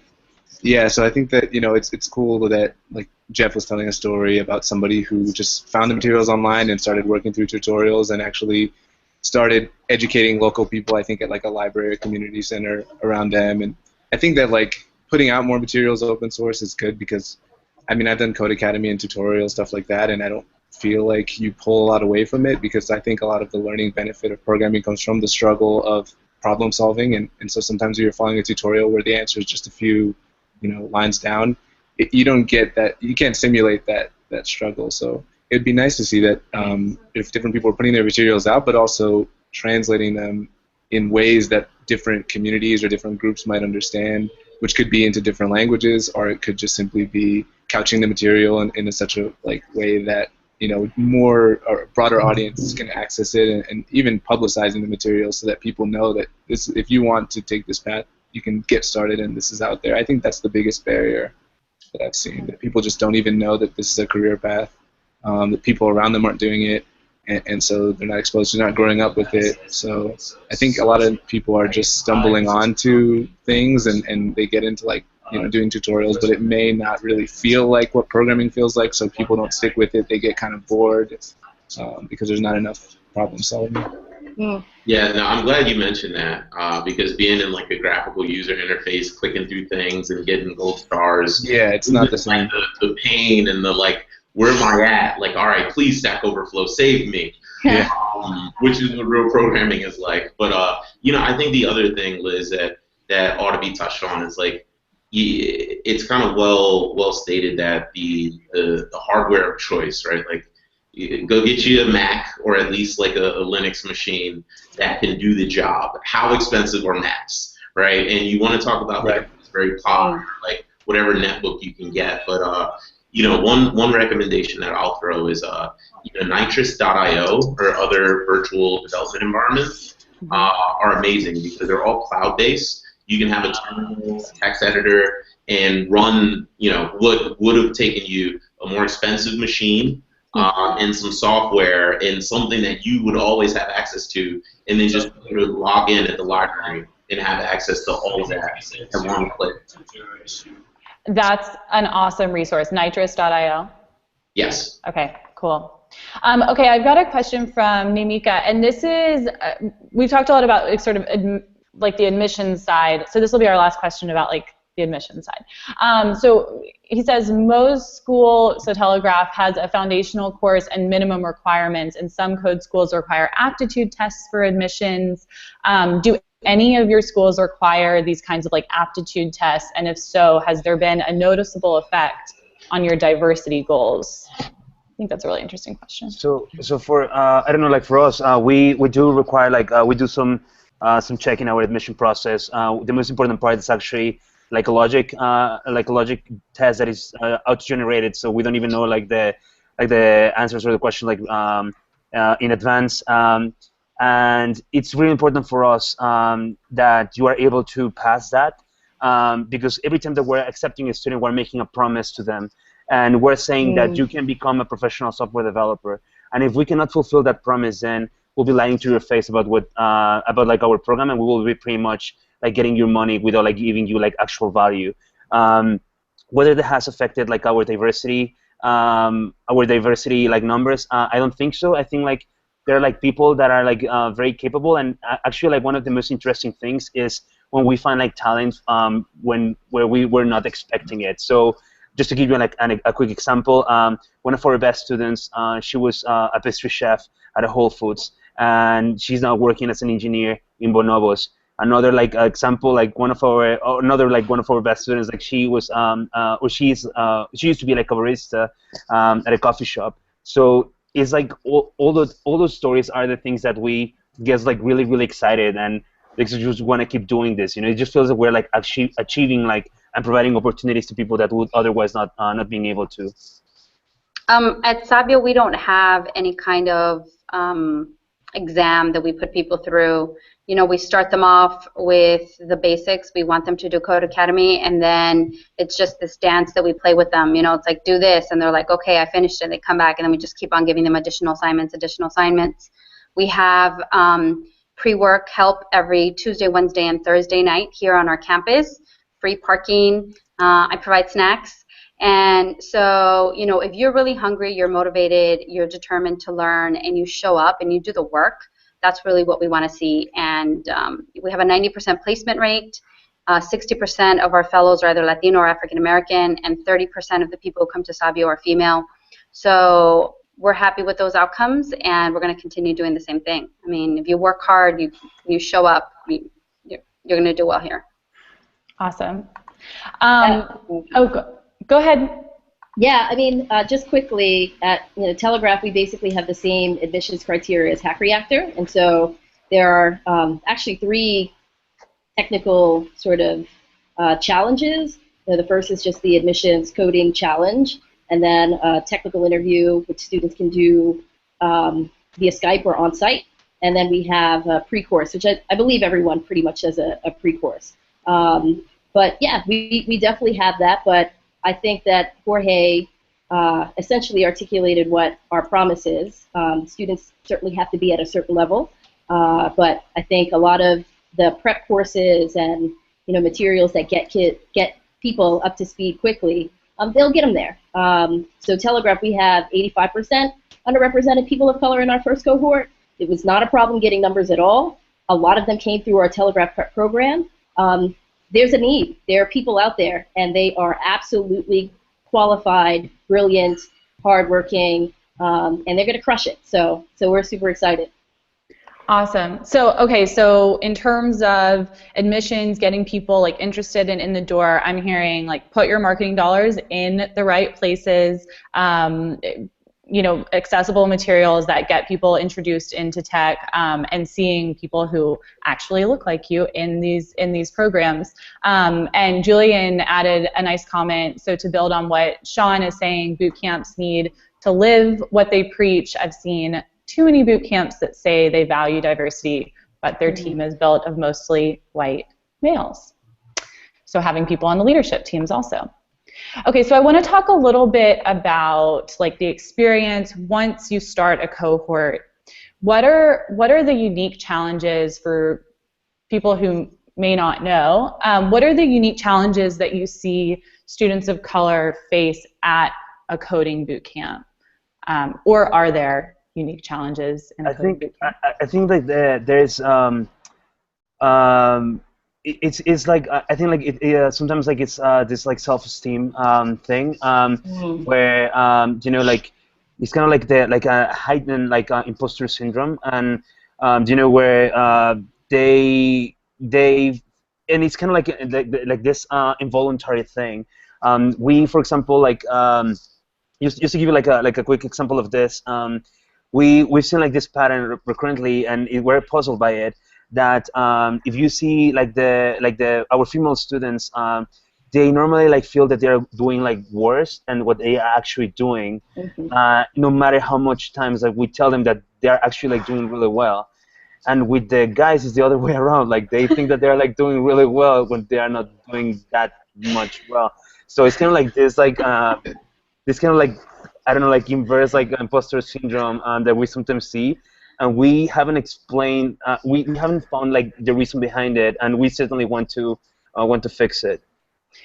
so I think that it's cool that like Jeff was telling a story about somebody who just found the materials online and started working through tutorials and actually started educating local people. I think at like a library or community center around them, and I think that like putting out more materials open source is good because I mean I've done Code Academy and tutorial stuff like that, and I don't feel like you pull a lot away from it because I think a lot of the learning benefit of programming comes from the struggle of problem solving, and so sometimes you're following a tutorial where the answer is just a few lines down. You don't get that, you can't simulate that struggle. So it'd be nice to see that if different people are putting their materials out, but also translating them in ways that different communities or different groups might understand, which could be into different languages, or it could just simply be couching the material in such a way that more or broader audiences can access it, and even publicizing the material so that people know that if you want to take this path, you can get started and this is out there. I think that's the biggest barrier that I've seen, that people just don't even know that this is a career path, that people around them aren't doing it, and so they're not exposed to, not growing up with it. So I think a lot of people are just stumbling onto things and they get into doing tutorials, but it may not really feel like what programming feels like, so people don't stick with it. They get kind of bored because there's not enough problem solving.
Yeah, no, I'm glad you mentioned that because being in like a graphical user interface, clicking through things and getting gold stars.
Yeah, it's not the same.
Like the pain and the where am I at? Like, all right, please Stack Overflow, save me.
Yeah.
Which is what real programming is like. But I think the other thing, Liz, that ought to be touched on is it's kind of well stated that the hardware of choice, right? Like, go get you a Mac or at least like a Linux machine that can do the job. How expensive are Macs, right? And you want to talk about it's very popular, like whatever netbook you can get. But one recommendation that I'll throw is Nitrous.io or other virtual development environments are amazing because they're all cloud-based. You can have a terminal, text editor, and run what would have taken you a more expensive machine and some software and something that you would always have access to, and then just log in at the library and have access to all of that at one click.
That's an awesome resource, nitrous.io.
Yes.
Okay, cool. Okay, I've got a question from Nimika, and this is, we've talked a lot about sort of the admissions side, so this will be our last question about the admission side. So he says most school, so Telegraph, has a foundational course and minimum requirements, and some code schools require aptitude tests for admissions. Do any of your schools require these kinds of aptitude tests, and if so, has there been a noticeable effect on your diversity goals? I think that's a really interesting question.
So for I don't know, for us, we do require we do some check in our admission process. The most important part is actually a logic test that is auto-generated, so we don't even know the answers or the question in advance. And it's really important for us that you are able to pass that because every time that we're accepting a student, we're making a promise to them, and we're saying that you can become a professional software developer. And if we cannot fulfill that promise, then we'll be lying to your face about our program, and we will be pretty much getting your money without giving you actual value. Whether that has affected our diversity, our diversity like numbers. I don't think so. I think like there are like people that are like very capable, and actually like one of the most interesting things is when we find like talent where we were not expecting it. So just to give you like a quick example, one of our best students, she was a pastry chef at a Whole Foods, and she's now working as an engineer in Bonobos. Another like example, like one of our best students, like she was she used to be like a barista at a coffee shop. So it's like all those stories are the things that we get like really excited, and like just want to keep doing this. You know, it just feels like we're like achieving like and providing opportunities to people that would otherwise not being able to.
At Savio, we don't have any kind of exam that we put people through. You know, we start them off with the basics. We want them to do Code Academy, and then it's just this dance that we play with them. You know, it's like, do this, and they're like, okay, I finished it. They come back, and then we just keep on giving them additional assignments. We have pre-work help every Tuesday, Wednesday, and Thursday night here on our campus. Free parking. I provide snacks. And so, you know, if you're really hungry, you're motivated, you're determined to learn, and you show up and you do the work, that's really what we want to see. And we have a 90% placement rate. 60% of our fellows are either Latino or African American, and 30% of the people who come to Savio are female. So we're happy with those outcomes, and we're going to continue doing the same thing. I mean, if you work hard, you show up, you're going to do well here.
Awesome. Go ahead.
Yeah, I mean, just quickly, at Telegraph, we basically have the same admissions criteria as Hack Reactor, and so there are actually 3 technical sort of challenges. The first is just the admissions coding challenge, and then a technical interview, which students can do via Skype or on-site, and then we have a pre-course, which I believe everyone pretty much does a pre-course. But yeah, we definitely have that, but I think that Jorge essentially articulated what our promise is. Students certainly have to be at a certain level, but I think a lot of the prep courses and materials that get people up to speed quickly, they'll get them there. So Telegraph, we have 85% underrepresented people of color in our first cohort. It was not a problem getting numbers at all. A lot of them came through our Telegraph prep program. There's a need. There are people out there, and they are absolutely qualified, brilliant, hardworking, and they're going to crush it. So we're super excited.
Awesome. So in terms of admissions, getting people like interested and in the door, I'm hearing like put your marketing dollars in the right places. Accessible materials that get people introduced into tech, and seeing people who actually look like you in these programs. And Julian added a nice comment. So to build on what Sean is saying, boot camps need to live what they preach. I've seen too many boot camps that say they value diversity, but their team is built of mostly white males. So having people on the leadership teams also. Okay, so I want to talk a little bit about like the experience once you start a cohort. What are the unique challenges for people who may not know? What are the unique challenges that you see students of color face at a coding boot camp? Or are there unique challenges in a coding boot camp?
I think like there's it's like I think like it sometimes like it's this like self-esteem thing where like it's kind of like a heightened like imposter syndrome, and where they and it's kind of like this involuntary thing. We, for example, like just to give you like a quick example of this, we've seen like this pattern recurrently, and we're puzzled by it. That if you see like our female students, they normally like feel that they're doing like worse than what they are actually doing, no matter how much times like we tell them that they're actually like doing really well. And with the guys, it's the other way around. Like they think that they're like doing really well when they are not doing that much well. So it's kind of like this like this kind of like I don't know, like inverse like imposter syndrome that we sometimes see. And we haven't explained, we haven't found like the reason behind it, and we certainly want to fix it.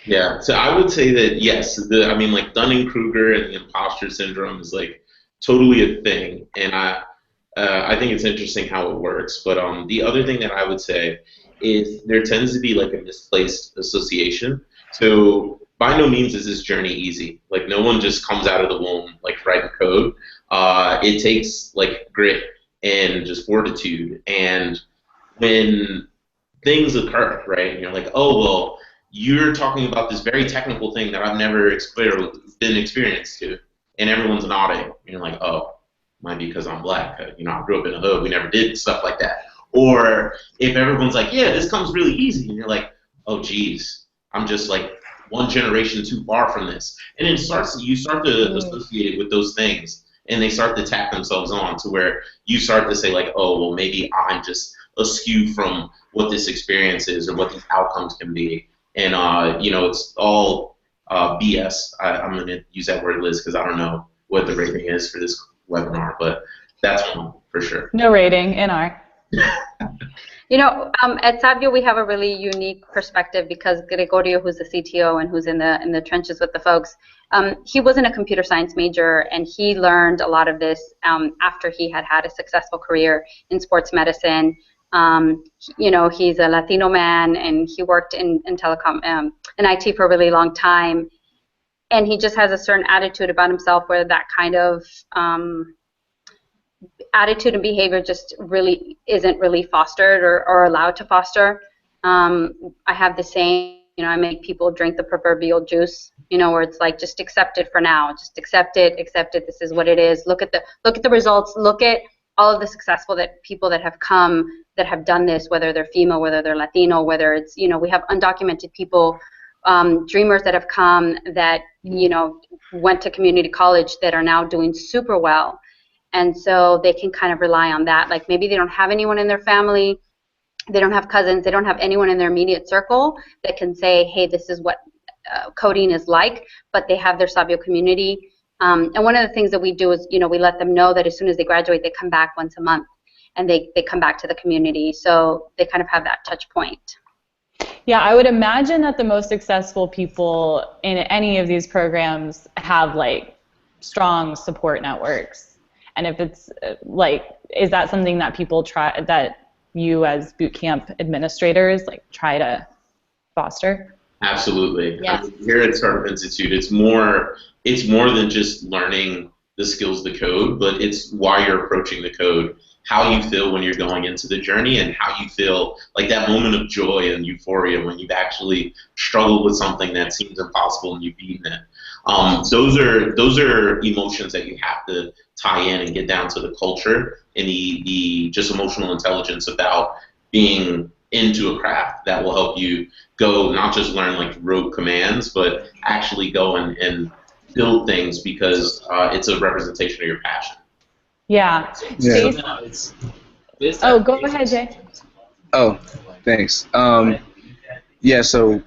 Yeah, so I would say that yes, I mean, like Dunning-Kruger and the imposter syndrome is like totally a thing, and I think it's interesting how it works. But the other thing that I would say is there tends to be like a misplaced association. So by no means is this journey easy. Like no one just comes out of the womb like writing code. It takes like grit and just fortitude, and when things occur, right? And you're like, oh well, you're talking about this very technical thing that I've never been experienced to, and everyone's nodding. And you're like, oh, might be because I'm black. You know, I grew up in the hood. We never did stuff like that. Or if everyone's like, yeah, this comes really easy, and you're like, oh, geez, I'm just like one generation too far from this. And it you start to associate it with those things, and they start to tack themselves on to where you start to say like, oh, well, maybe I'm just askew from what this experience is or what these outcomes can be. And, you know, it's all BS. I'm going to use that word, Liz, because I don't know what the rating is for this webinar, but that's one for sure.
No rating in our.
You know, at Savio we have a really unique perspective because Gregorio, who's the CTO and who's in the trenches with the folks, he wasn't a computer science major, and he learned a lot of this after he had had a successful career in sports medicine. You know, he's a Latino man, and he worked in telecom, in IT for a really long time, and he just has a certain attitude about himself where that kind of attitude and behavior just really isn't really fostered or allowed to foster. I have the same, you know, I make people drink the proverbial juice, you know, where it's like, just accept it for now, just accept it, this is what it is. Look at the results, look at all of the successful people that have come, that have done this, whether they're female, whether they're Latino, whether it's, you know, we have undocumented people, dreamers that have come that, you know, went to community college that are now doing super well. And so they can kind of rely on that. Like maybe they don't have anyone in their family, they don't have cousins, they don't have anyone in their immediate circle that can say, hey, this is what coding is like, but they have their Savio community. And one of the things that we do is, you know, we let them know that as soon as they graduate, they come back once a month, and they come back to the community. So they kind of have that touch point.
Yeah, I would imagine that the most successful people in any of these programs have like strong support networks. And if it's like, is that something that people try, that you as bootcamp administrators like try to foster?
Absolutely.
Yeah.
I mean, here at Startup Institute, it's more than just learning the skills to code, but it's why you're approaching the code, how you feel when you're going into the journey, and how you feel like that moment of joy and euphoria when you've actually struggled with something that seems impossible and you've beaten it. Those are emotions that you have to tie in and get down to the culture and the just emotional intelligence about being into a craft that will help you go not just learn like rote commands, but actually go and build things because it's a representation of your passion.
Yeah.
Yeah.
Oh, go ahead, Jay.
Oh, thanks. Yeah, so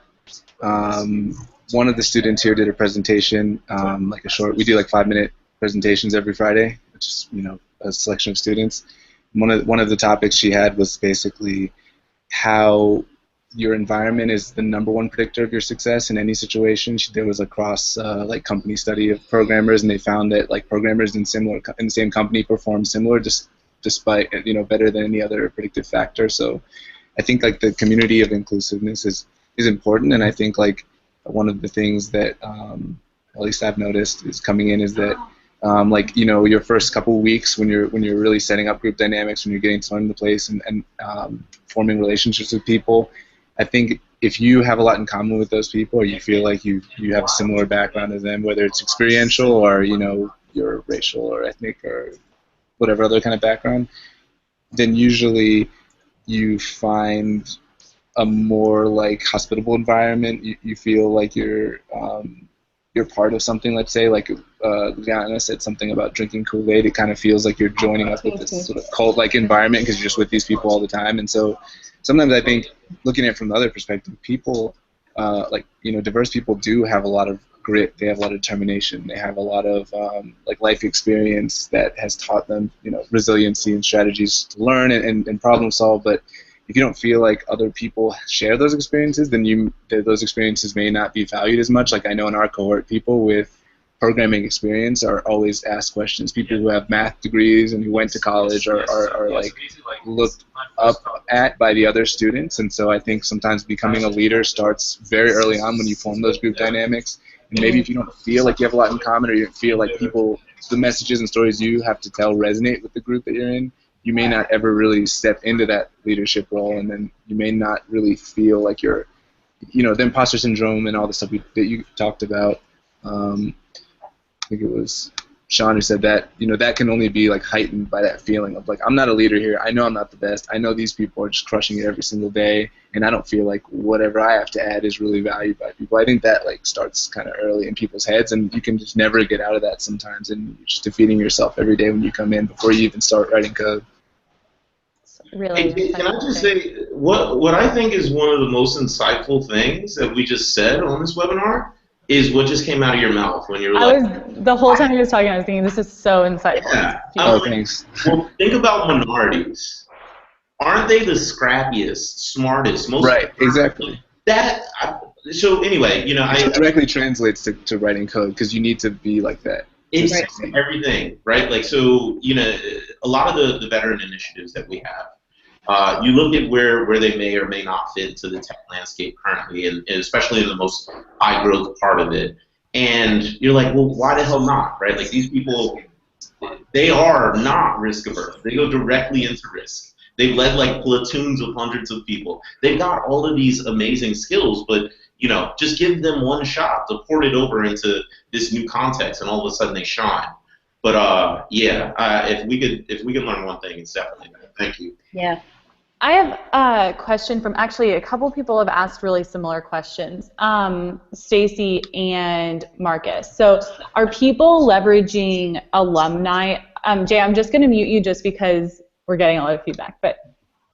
one of the students here did a presentation, like a short, we do like 5-minute presentations every Friday, which is, you know, a selection of students. One of the topics she had was basically how your environment is the #1 predictor of your success in any situation. There was a cross like company study of programmers, and they found that like programmers in the same company perform similar, despite, you know, better than any other predictive factor. So I think like the community of inclusiveness is important, and I think like one of the things that at least I've noticed is coming in is that like, you know, your first couple weeks when you're really setting up group dynamics, when you're getting to learn the place and forming relationships with people, I think if you have a lot in common with those people, or you feel like you have a similar background as them, whether it's experiential or, you know, your racial or ethnic or whatever other kind of background, then usually you find a more like hospitable environment. You feel like you're part of something. Let's say like Liana said something about drinking Kool-Aid. It kind of feels like you're joining up with this sort of cult-like environment because you're just with these people all the time. And so sometimes I think, looking at it from the other perspective, people like, you know, diverse people do have a lot of grit. They have a lot of determination. They have a lot of like life experience that has taught them, you know, resiliency and strategies to learn and problem solve. But if you don't feel like other people share those experiences, then those experiences may not be valued as much. Like I know in our cohort, people with programming experience are always asked questions. People who have math degrees and who went to college are like looked up at by the other students. And so I think sometimes becoming a leader starts very early on when you form those group dynamics. And maybe if you don't feel like you have a lot in common, or you don't feel like the messages and stories you have to tell resonate with the group that you're in, you may not ever really step into that leadership role, and then you may not really feel like you're, the imposter syndrome and all the stuff that you talked about. I think it was Sean who said that, that can only be like heightened by that feeling of like, I'm not a leader here. I know I'm not the best. I know these people are just crushing it every single day, and I don't feel like whatever I have to add is really valued by people. I think that like starts kind of early in people's heads, and you can just never get out of that sometimes, and you're just defeating yourself every day when you come in before you even start writing code.
Really.
Hey, can I just say what I think is one of the most insightful things that we just said on this webinar is what just came out of your mouth when you were
the whole time he was talking, I was thinking, this is so insightful.
Yeah.
Thanks.
Well, think about minorities. Aren't they the scrappiest, smartest, most
right? Exactly.
So anyway,
it directly translates to writing code because you need to be like that.
It's everything, right? Like so, a lot of the veteran initiatives that we have. You look at where they may or may not fit into the tech landscape currently, and especially in the most high growth part of it. And you're like, well, why the hell not, right? Like these people, they are not risk averse. They go directly into risk. They've led like platoons of hundreds of people. They've got all of these amazing skills, but just give them one shot to port it over into this new context, and all of a sudden they shine. But if we could learn one thing, it's definitely that. Thank you.
Yeah.
I have a question from actually a couple people have asked really similar questions, Stacy and Marcus. So are people leveraging alumni? Jay, I'm just going to mute you just because we're getting a lot of feedback, but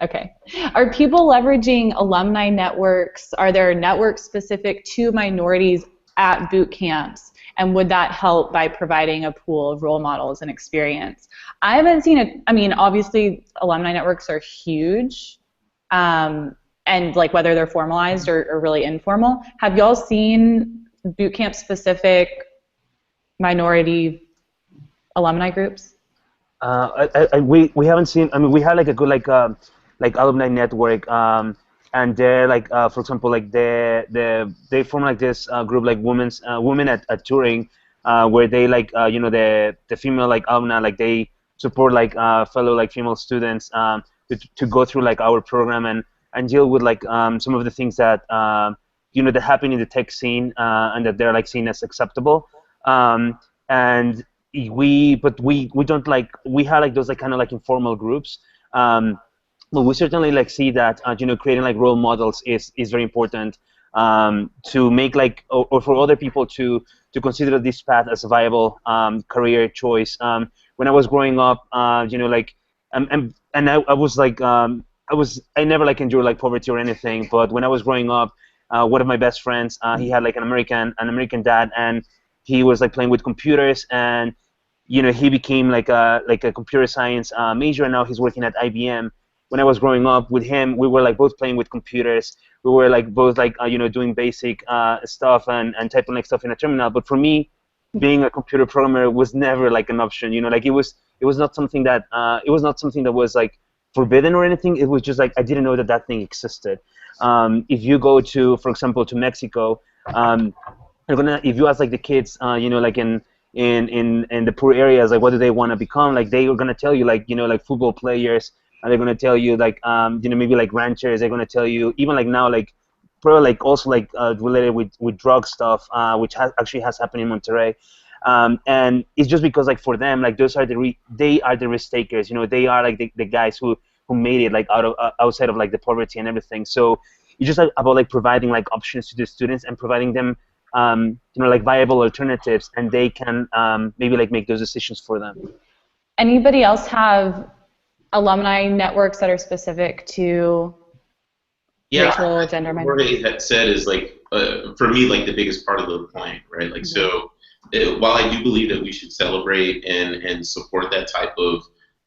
okay. Are people leveraging alumni networks? Are there networks specific to minorities at boot camps? And would that help by providing a pool of role models and experience? I haven't seen it. I mean, obviously, alumni networks are huge, and like whether they're formalized or really informal. Have y'all seen boot camp specific minority alumni groups?
We haven't seen. I mean, we had like a good like alumni network. And they're like, for example, like they form like this group like women at Turing, where they like the female like alumni, like they support like fellow like female students to go through like our program and deal with like some of the things that that happen in the tech scene and that they're like seen as acceptable. And we don't like, we have like those like kind of like informal groups. Well, we certainly like see that creating like role models is very important to make like or for other people to consider this path as a viable career choice. When I was growing up, I was like I never like endured like poverty or anything, but when I was growing up, one of my best friends, he had like an American dad, and he was like playing with computers, and he became like a computer science major, and now he's working at IBM. When I was growing up with him, we were like both playing with computers. We were like both like doing basic stuff and typing like stuff in a terminal. But for me, being a computer programmer was never like an option. Like it was not something that was like forbidden or anything. It was just like I didn't know that thing existed. If you go to, for example, to Mexico, if you ask like the kids, like in the poor areas, like what do they want to become? Like they are gonna tell you like like football players. And they're gonna tell you like maybe like ranchers. They're gonna tell you even like now like probably like also like related with drug stuff, which actually has happened in Monterrey. And it's just because like for them like those are they are the risk takers. They are like the guys who made it like outside of like the poverty and everything. So it's just like about like providing like options to the students and providing them like viable alternatives, and they can maybe like make those decisions for them.
Anybody else have alumni networks that are specific to racial, gender minorities?
What had said is like for me like the biggest part of the point, right? Like so, while I do believe that we should celebrate and support that type of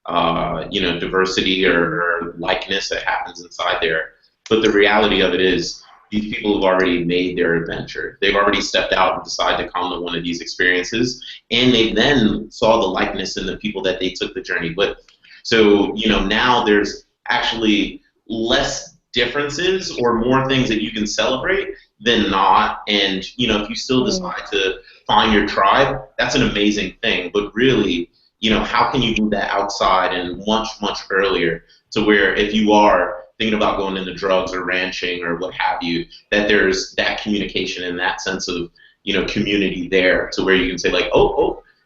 diversity or likeness that happens inside there. But the reality of it is, these people have already made their adventure. They've already stepped out and decided to come to one of these experiences, and they then saw the likeness in the people that they took the journey with. So, now there's actually less differences or more things that you can celebrate than not. And, if you still decide to find your tribe, that's an amazing thing. But really, how can you move that outside and much, much earlier to where if you are thinking about going into drugs or ranching or what have you, that there's that communication and that sense of, community there to where you can say like,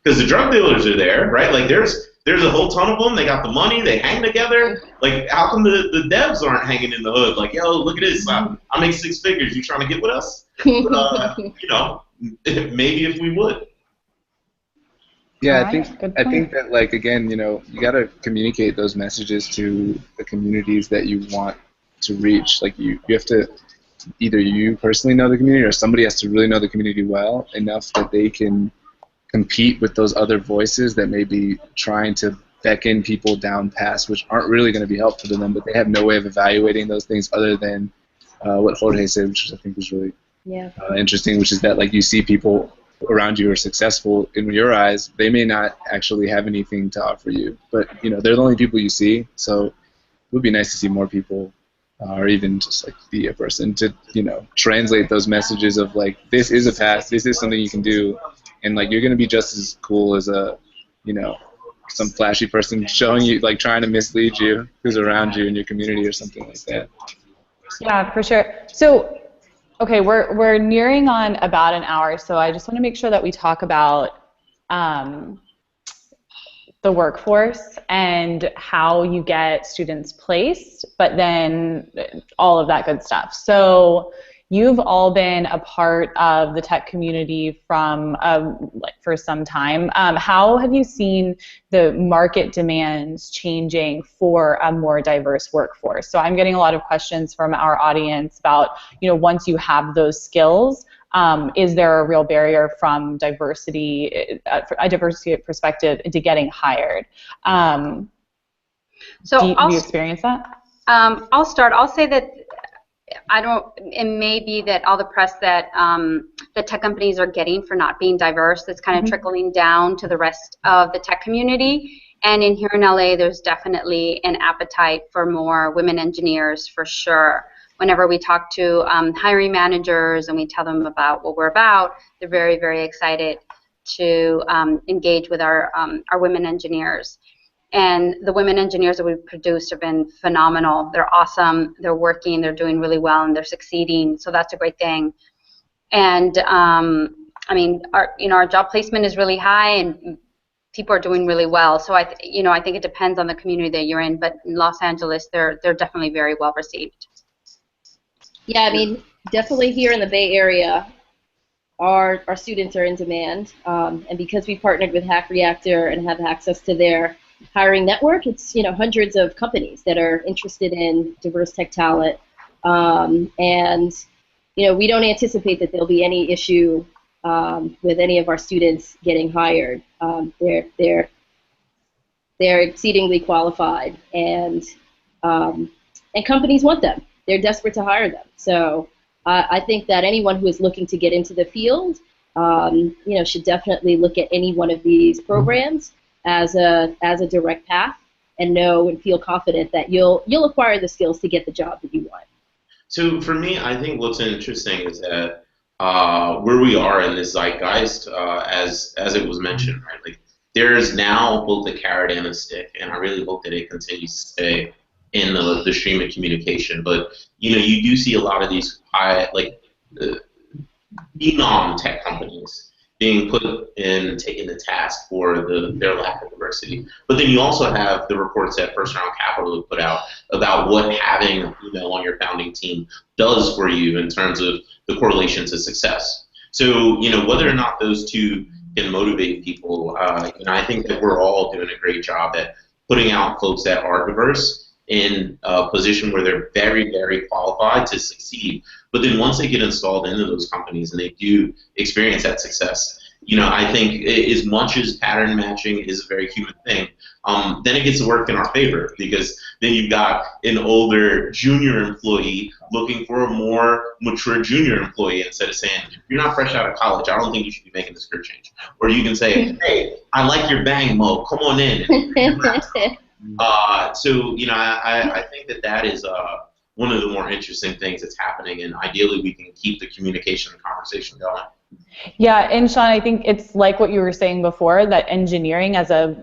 because the drug dealers are there, right? Like there's a whole ton of them. They got the money. They hang together. Like, how come the devs aren't hanging in the hood? Like, yo, look at this. I make 6 figures. You trying to get with us? But, maybe if we would.
Yeah, I think that, like, again, you got to communicate those messages to the communities that you want to reach. Like, you have to, either you personally know the community or somebody has to really know the community well enough that they can compete with those other voices that may be trying to beckon people down paths which aren't really going to be helpful to them, but they have no way of evaluating those things other than what Jorge said, which I think was really interesting, which is that, like, you see people around you are successful in your eyes. They may not actually have anything to offer you, but they're the only people you see. So it would be nice to see more people, or even just like be a person to translate those messages of like, this is a path, this is something you can do, and like you're gonna be just as cool as a some flashy person showing you, like, trying to mislead you who's around you in your community or something like that.
Yeah, for sure. So, okay, we're nearing on about an hour, so I just want to make sure that we talk about the workforce and how you get students placed, but then all of that good stuff. So you've all been a part of the tech community from for some time. How have you seen the market demands changing for a more diverse workforce? So I'm getting a lot of questions from our audience about, once you have those skills, is there a real barrier from a diversity perspective into getting hired? Do you experience that?
I'll start. I'll say that it may be that all the press that the tech companies are getting for not being diverse, that's kind of trickling down to the rest of the tech community. And in here in LA, there's definitely an appetite for more women engineers, for sure. Whenever we talk to hiring managers and we tell them about what we're about, they're very, very excited to engage with our women engineers. And the women engineers that we've produced have been phenomenal. They're awesome. They're working. They're doing really well, and they're succeeding. So that's a great thing. And I mean, our job placement is really high, and people are doing really well. So I think it depends on the community that you're in. But in Los Angeles, they're definitely very well received.
Yeah, I mean, definitely here in the Bay Area, our students are in demand. And because we partnered with Reactor and have access to their hiring network, it's hundreds of companies that are interested in diverse tech talent, and we don't anticipate that there'll be any issue with any of our students getting hired. They're exceedingly qualified, and companies want them. They're desperate to hire them. So I think that anyone who is looking to get into the field, should definitely look at any one of these programs as a direct path, and know and feel confident that you'll acquire the skills to get the job that you want.
So for me, I think what's interesting is that where we are in this zeitgeist, as it was mentioned, right? Like, there's now both a carrot and a stick, and I really hope that it continues to stay in the stream of communication. But you do see a lot of these phenom tech companies being put in, taken to task for their lack of diversity. But then you also have the reports that First Round Capital have put out about what having a female on your founding team does for you in terms of the correlation to success. So, whether or not those two can motivate people, I think that we're all doing a great job at putting out folks that are diverse in a position where they're very, very qualified to succeed. But then once they get installed into those companies and they do experience that success, I think as much as pattern matching is a very human thing, then it gets to work in our favor, because then you've got an older junior employee looking for a more mature junior employee, instead of saying, you're not fresh out of college, I don't think you should be making this career change. Or you can say, hey, I like your bang, Mo, come on in. I think that is one of the more interesting things that's happening, and ideally we can keep the communication and conversation going.
Yeah, and Sean, I think it's like what you were saying before, that engineering as a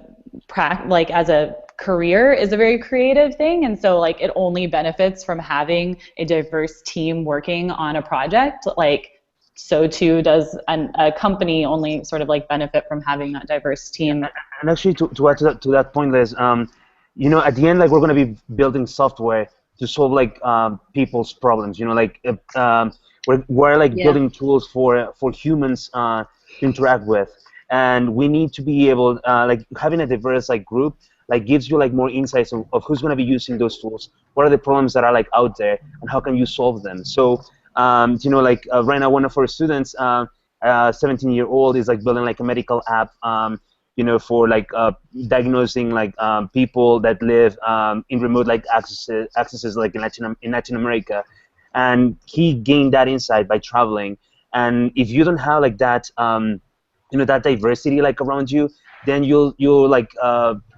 career is a very creative thing, and so like it only benefits from having a diverse team working on a project. Like, so too does a company only sort of like benefit from having that diverse team.
And actually, to add to that point, Liz, at the end, like, we're going to be building software to solve like people's problems. We're like building tools for humans to interact with, and we need to be able like having a diverse like group like gives you like more insights of who's going to be using those tools, what are the problems that are like out there, and how can you solve them. So right now, one of our students, 17-year-old, is like building like a medical app for like diagnosing like people that live in remote like accesses like in Latin America, and he gained that insight by traveling. And if you don't have like that that diversity like around you, then you'll like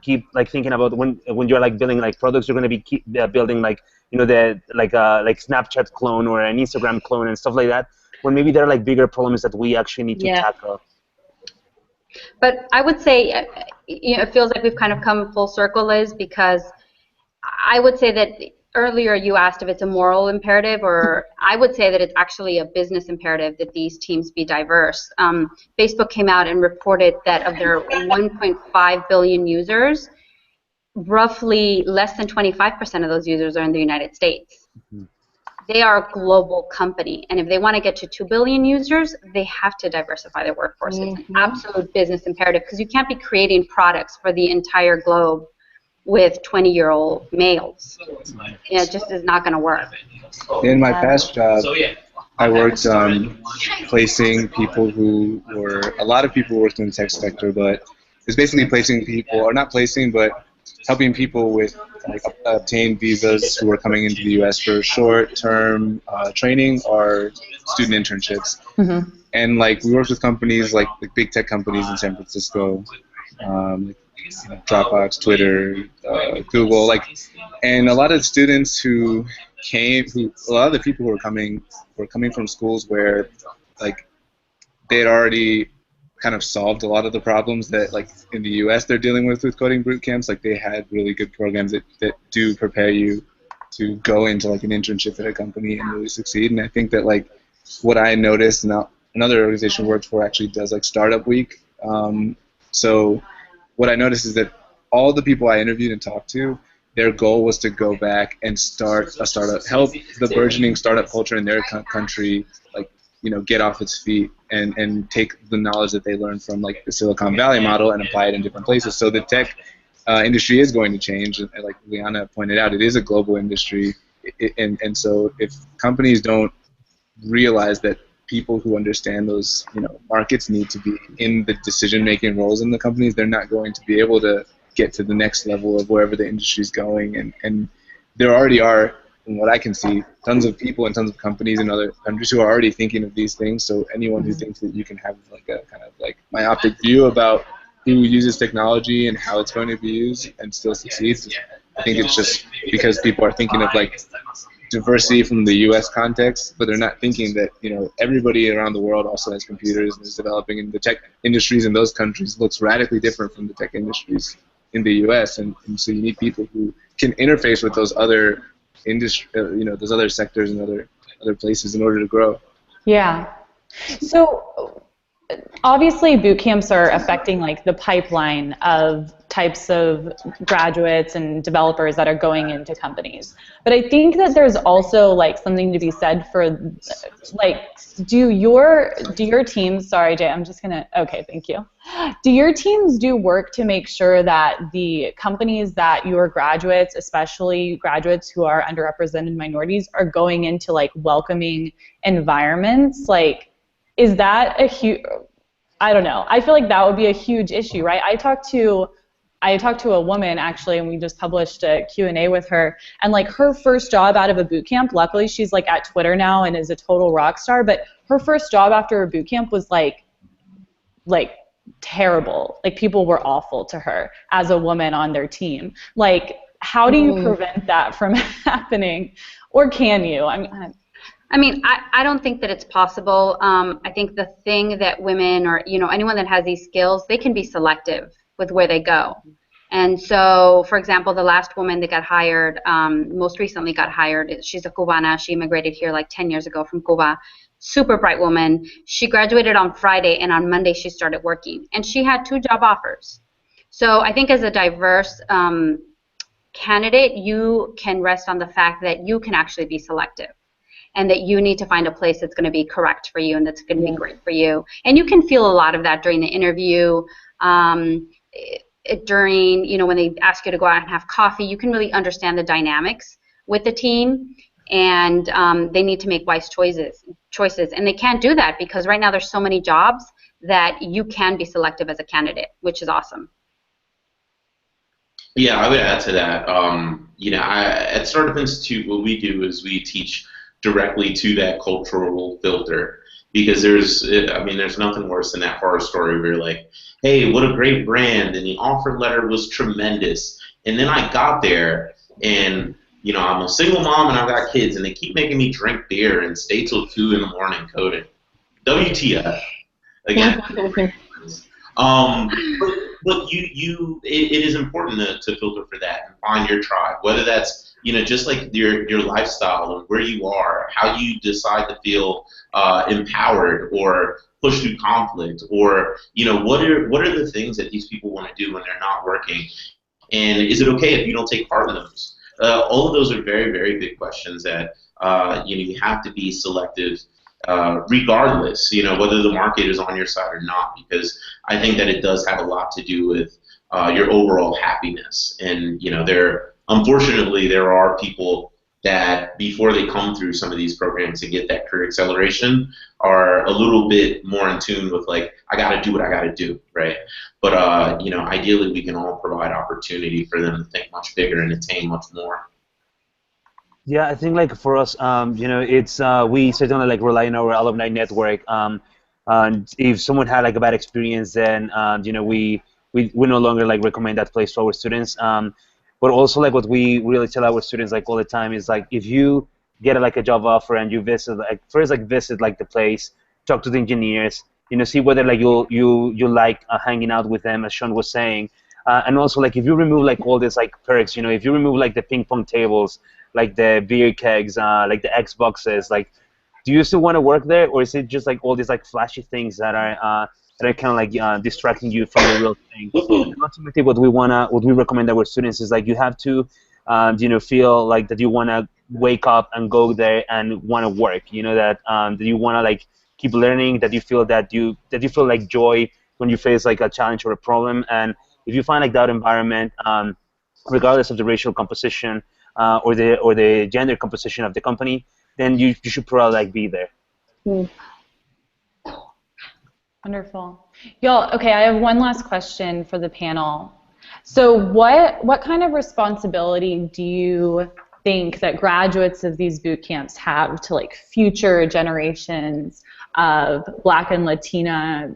keep like thinking about when you're like building like products, you're going to be building like the like Snapchat clone or an Instagram clone and stuff like that, when maybe there are like bigger problems that we actually need to tackle.
But I would say, it feels like we've kind of come full circle, Liz, because I would say that earlier you asked if it's a moral imperative, or I would say that it's actually a business imperative that these teams be diverse. Facebook came out and reported that of their 1.5 billion users, roughly less than 25% of those users are in the United States. Mm-hmm. They are a global company, and if they want to get to 2 billion users, they have to diversify their workforce. Mm-hmm. It's an absolute business imperative, because you can't be creating products for the entire globe with 20-year-old males. Yeah, it just is not going to work.
In my past job, I worked placing people who were, a lot of people worked in the tech sector, but it's basically placing people, or not placing, but helping people with like obtain visas who are coming into the U.S. for short-term training or student internships. Mm-hmm. And like we worked with companies like the big tech companies in San Francisco, Dropbox, Twitter, Google, and a lot of students a lot of the people who were coming from schools where like they had already kind of solved a lot of the problems that like in the US they're dealing with coding boot camps. Like they had really good programs that do prepare you to go into like an internship at a company and really succeed. And I think that like what I noticed, now another organization I worked for actually does like Startup Week. So what I noticed is that all the people I interviewed and talked to, their goal was to go back and start a startup, help the burgeoning startup culture in their country, like, get off its feet and take the knowledge that they learned from like the Silicon Valley model and apply it in different places. So the tech industry is going to change, and like Liana pointed out, it is a global industry, and so if companies don't realize that people who understand those markets need to be in the decision-making roles in the companies, they're not going to be able to get to the next level of wherever the industry is going. And there already are, from what I can see, tons of people and tons of companies in other countries who are already thinking of these things. So anyone who thinks that you can have like a kind of like myopic view about who uses technology and how it's going to be used and still succeeds, I think it's just because people are thinking of like diversity from the U.S. context, but they're not thinking that everybody around the world also has computers and is developing, and the tech industries in those countries looks radically different from the tech industries in the U.S. And so you need people who can interface with those other those other sectors and other places in order to grow.
Yeah. So obviously boot camps are affecting like the pipeline of types of graduates and developers that are going into companies. But I think that there's also like something to be said for like, do your teams, sorry Jay, I'm just gonna, okay, thank you. Do your teams do work to make sure that the companies that your graduates, especially graduates who are underrepresented minorities, are going into like welcoming environments? Like, is that a huge, I don't know. I feel like that would be a huge issue, right? I talked to a woman actually, and we just published a Q&A with her, and like her first job out of a boot camp, luckily she's like at Twitter now and is a total rock star, but her first job after a boot camp was like terrible. Like people were awful to her as a woman on their team. Like how do you prevent that from happening, or can you?
I mean, I don't think that it's possible. I think the thing that women, or anyone that has these skills, they can be selective with where they go. And so, for example, the last woman that got hired, most recently got hired, she's a Cubana. She immigrated here like 10 years ago from Cuba. Super bright woman. She graduated on Friday, and on Monday she started working. And she had 2 job offers. So I think as a diverse candidate, you can rest on the fact that you can actually be selective, and that you need to find a place that's going to be correct for you and that's going to be great for you. And you can feel a lot of that during the interview, during, when they ask you to go out and have coffee. You can really understand the dynamics with the team, and they need to make wise choices. And they can't do that because right now there's so many jobs that you can be selective as a candidate, which is awesome.
Yeah, I would add to that. At Startup Institute, what we do is we teach directly to that cultural filter, because there's nothing worse than that horror story where you're like, hey, what a great brand, and the offer letter was tremendous, and then I got there, and I'm a single mom and I've got kids, and they keep making me drink beer and stay till 2 in the morning coding. WTF? Again. But it is important to filter for that and find your tribe, whether that's just like your lifestyle and where you are, how you decide to feel empowered or push through conflict, or what are the things that these people want to do when they're not working, and is it okay if you don't take part in those? All of those are very, very big questions that you have to be selective. Regardless, whether the market is on your side or not, because I think that it does have a lot to do with your overall happiness. And unfortunately, there are people that before they come through some of these programs and get that career acceleration are a little bit more in tune with like, I got to do what I got to do, right? But ideally, we can all provide opportunity for them to think much bigger and attain much more.
Yeah, I think like for us, it's we certainly like rely on our alumni network. And if someone had like a bad experience, then we no longer like recommend that place to our students. But also like what we really tell our students like all the time is like, if you get like a job offer and you visit visit like the place, talk to the engineers, see whether like you like hanging out with them, as Sean was saying. And also like if you remove like all these like perks, if you remove like the ping pong tables, like the beer kegs, like the Xboxes, like, do you still want to work there, or is it just like all these like flashy things that are kind of like distracting you from the real thing? And ultimately, what we recommend our students is like you have to, feel like that you want to wake up and go there and want to work. That you want to like keep learning, that you feel feel like joy when you face like a challenge or a problem, and if you find like that environment, regardless of the racial composition. Or the gender composition of the company, then you should probably like be there.
Wonderful. Y'all, okay, I have one last question for the panel. So what kind of responsibility do you think that graduates of these boot camps have to like future generations of Black and Latina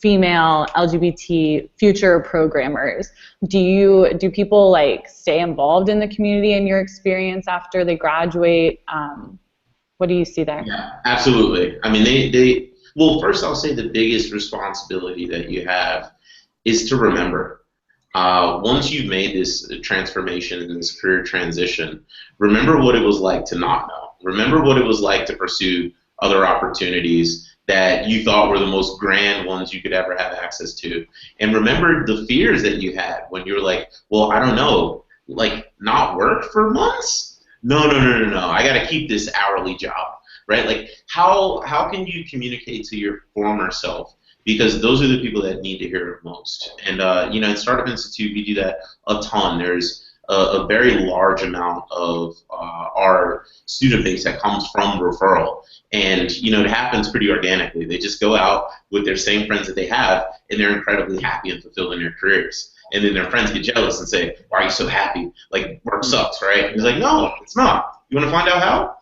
female LGBT future programmers? Do people like stay involved in the community in your experience after they graduate? What do you see there?
Yeah, absolutely. I mean, well, first I'll say the biggest responsibility that you have is to remember. Once you've made this transformation and this career transition, remember what it was like to not know. Remember what it was like to pursue other opportunities that you thought were the most grand ones you could ever have access to. And remember the fears that you had when you were like, well, I don't know, like not work for months? No. I got to keep this hourly job, right? Like how can you communicate to your former self? Because those are the people that need to hear it most. And, at Startup Institute, we do that a ton. There's a very large amount of our student base that comes from referral. And, you know, it happens pretty organically. They just go out with their same friends that they have, and they're incredibly happy and fulfilled in their careers. And then their friends get jealous and say, why are you so happy? Like, work sucks, right? And he's like, no, it's not. You want to find out how?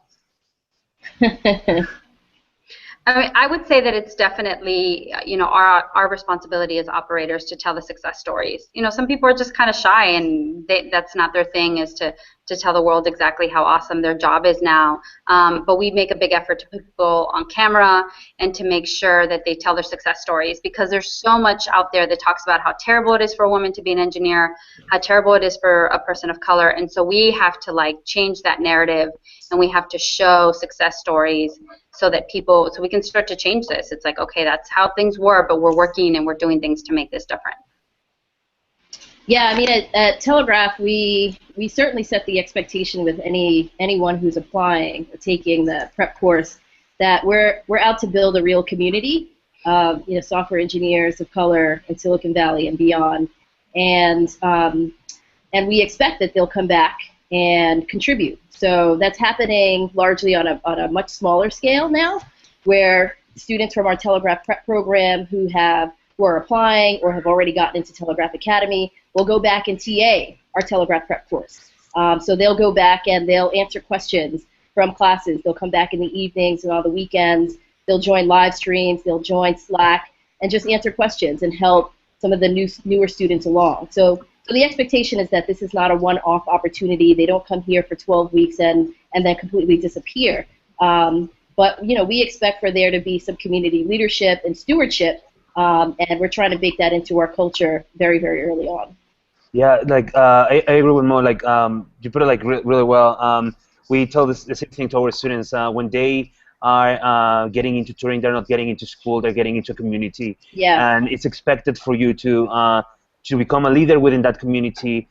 I mean, I would say that it's definitely, you know, our responsibility as operators to tell the success stories. You know, some people are just kind of shy, and that's not their thing, is to tell the world exactly how awesome their job is now. But we make a big effort to put people on camera and to make sure that they tell their success stories, because there's so much out there that talks about how terrible it is for a woman to be an engineer, how terrible it is for a person of color. And so we have to, like, change that narrative, and we have to show success stories so that so we can start to change this. It's like, okay, that's how things were, but we're working and we're doing things to make this different.
Yeah, I mean, at Telegraph, we certainly set the expectation with anyone who's applying or taking the prep course that we're out to build a real community of, you know, software engineers of color in Silicon Valley and beyond, and we expect that they'll come back and contribute. So that's happening largely on a much smaller scale now, where students from our Telegraph prep program who are applying or have already gotten into Telegraph Academy will go back and TA our Telegraph prep course. So they'll go back and they'll answer questions from classes. They'll come back in the evenings and on the weekends. They'll join live streams. They'll join Slack and just answer questions and help some of the newer students along. So the expectation is that this is not a one-off opportunity. They don't come here for 12 weeks and then completely disappear. But, you know, we expect for there to be some community leadership and stewardship, and we're trying to bake that into our culture very, very early on.
Yeah, like I agree with Mo. Like you put it like really well. We tell the same thing to our students when they are getting into touring. They're not getting into school. They're getting into community.
Yeah.
And it's expected for you to become a leader within that community.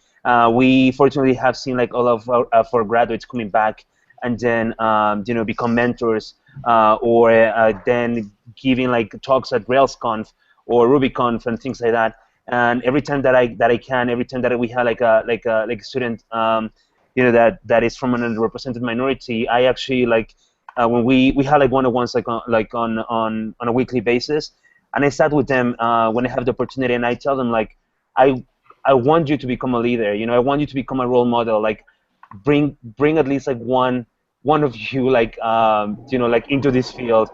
We fortunately have seen like all of our graduates coming back and then you know, become mentors or then giving like talks at RailsConf or RubyConf and things like that. And every time that I can, every time that we have like a student you know, that is from an underrepresented minority, I actually like when we had like one-on-ones like on a weekly basis, and I sat with them when I have the opportunity, and I tell them like, I want you to become a leader. You know, I want you to become a role model. Like, bring at least like one of you like you know, like into this field.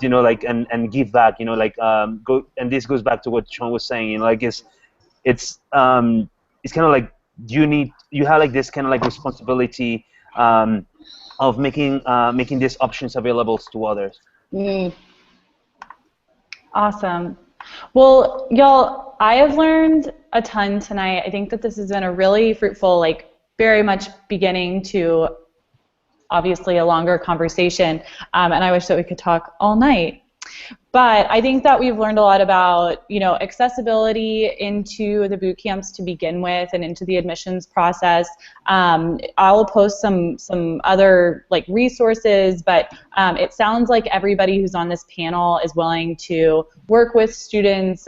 You know, like and give back. You know, like go. And this goes back to what Sean was saying. You know, like it's kind of like you have like this kind of like responsibility of making these options available to others.
Mm.
Awesome. Well, y'all, I have learned a ton tonight. I think that this has been a really fruitful, like very much beginning to obviously a longer conversation, and I wish that we could talk all night. But I think that we've learned a lot about, you know, accessibility into the boot camps to begin with and into the admissions process. I'll post some other like resources, but it sounds like everybody who's on this panel is willing to work with students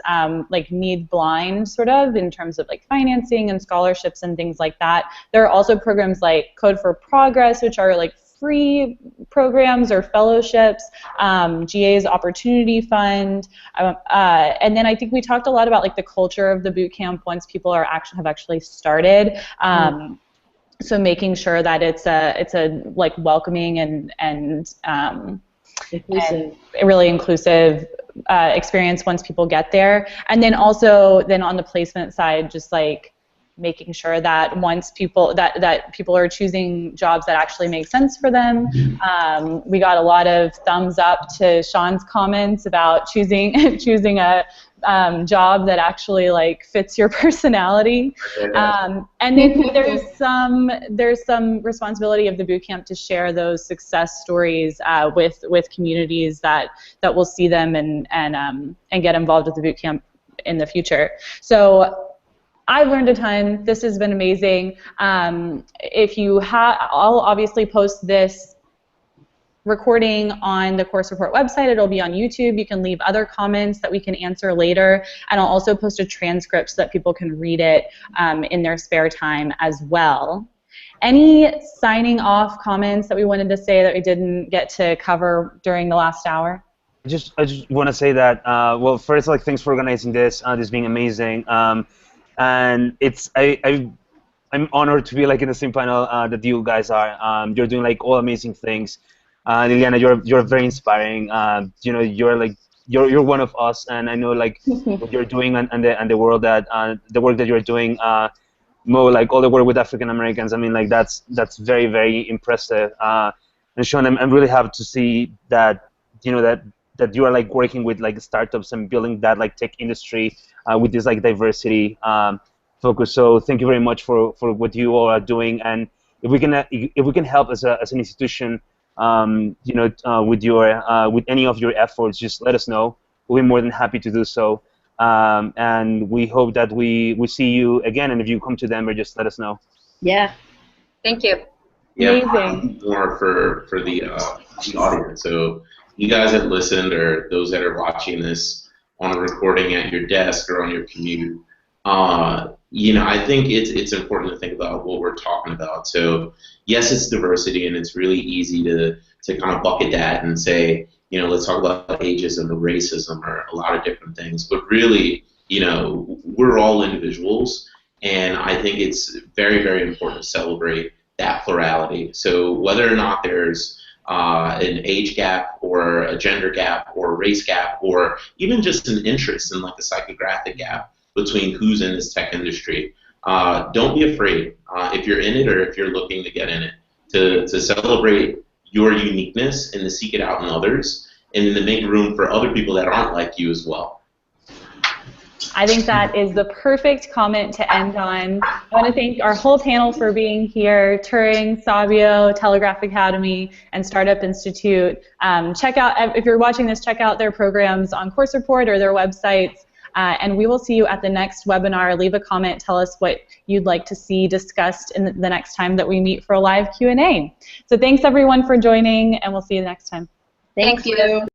like need blind sort of in terms of like financing and scholarships and things like that. There are also programs like Code for Progress, which are like free programs or fellowships, GA's Opportunity Fund, and then I think we talked a lot about like the culture of the boot camp once people have actually started. So making sure that it's a like welcoming and inclusive, and really inclusive experience once people get there, and then also on the placement side, just like making sure that once people people are choosing jobs that actually make sense for them. We got a lot of thumbs up to Sean's comments about choosing a job that actually like fits your personality. And then there's some responsibility of the bootcamp to share those success stories with communities that will see them and get involved with the bootcamp in the future. So I've learned a ton. This has been amazing. If you I'll obviously post this recording on the course report website. It'll be on YouTube. You can leave other comments that we can answer later, and I'll also post a transcript so that people can read it in their spare time as well. Any signing off comments that we wanted to say that we didn't get to cover during the last hour?
I just want to say that, well, first, like, thanks for organizing this. This being amazing, and I'm honored to be like in the same panel that you guys are. You're doing like all amazing things. Liliana, you're very inspiring. You know, you're one of us, and I know like what you're doing and the world that the work that you're doing. Mo, like all the work with African Americans. I mean, like that's very, very impressive. And Sean, I'm really happy to see that, you know, that you are like working with like startups and building that like tech industry with this like diversity focus. So thank you very much for what you all are doing. And if we can help as an institution, you know, with any of your efforts, just let us know. We'll be more than happy to do so. And we hope that we see you again. And if you come to Denver, just let us know.
Yeah.
Thank you.
Yeah,
Amazing.
more for the audience. So you guys that listened, or those that are watching this on a recording at your desk or on your commute, you know, I think it's important to think about what we're talking about. So yes, it's diversity, and it's really easy to kind of bucket that and say, you know, let's talk about ageism or racism or a lot of different things. But really, you know, we're all individuals, and I think it's very, very important to celebrate that plurality. So whether or not there's an age gap or a gender gap or a race gap or even just an interest in like a psychographic gap between who's in this tech industry, don't be afraid if you're in it or if you're looking to get in it, to celebrate your uniqueness and to seek it out in others, and to make room for other people that aren't like you as well.
I think that is the perfect comment to end on. I want to thank our whole panel for being here, Turing, Savio, Telegraph Academy, and Startup Institute. Check out, if you're watching this, check out their programs on Course Report or their websites. And we will see you at the next webinar. Leave a comment. Tell us what you'd like to see discussed in the next time that we meet for a live Q&A. So thanks, everyone, for joining, and we'll see you next time.
Thank you.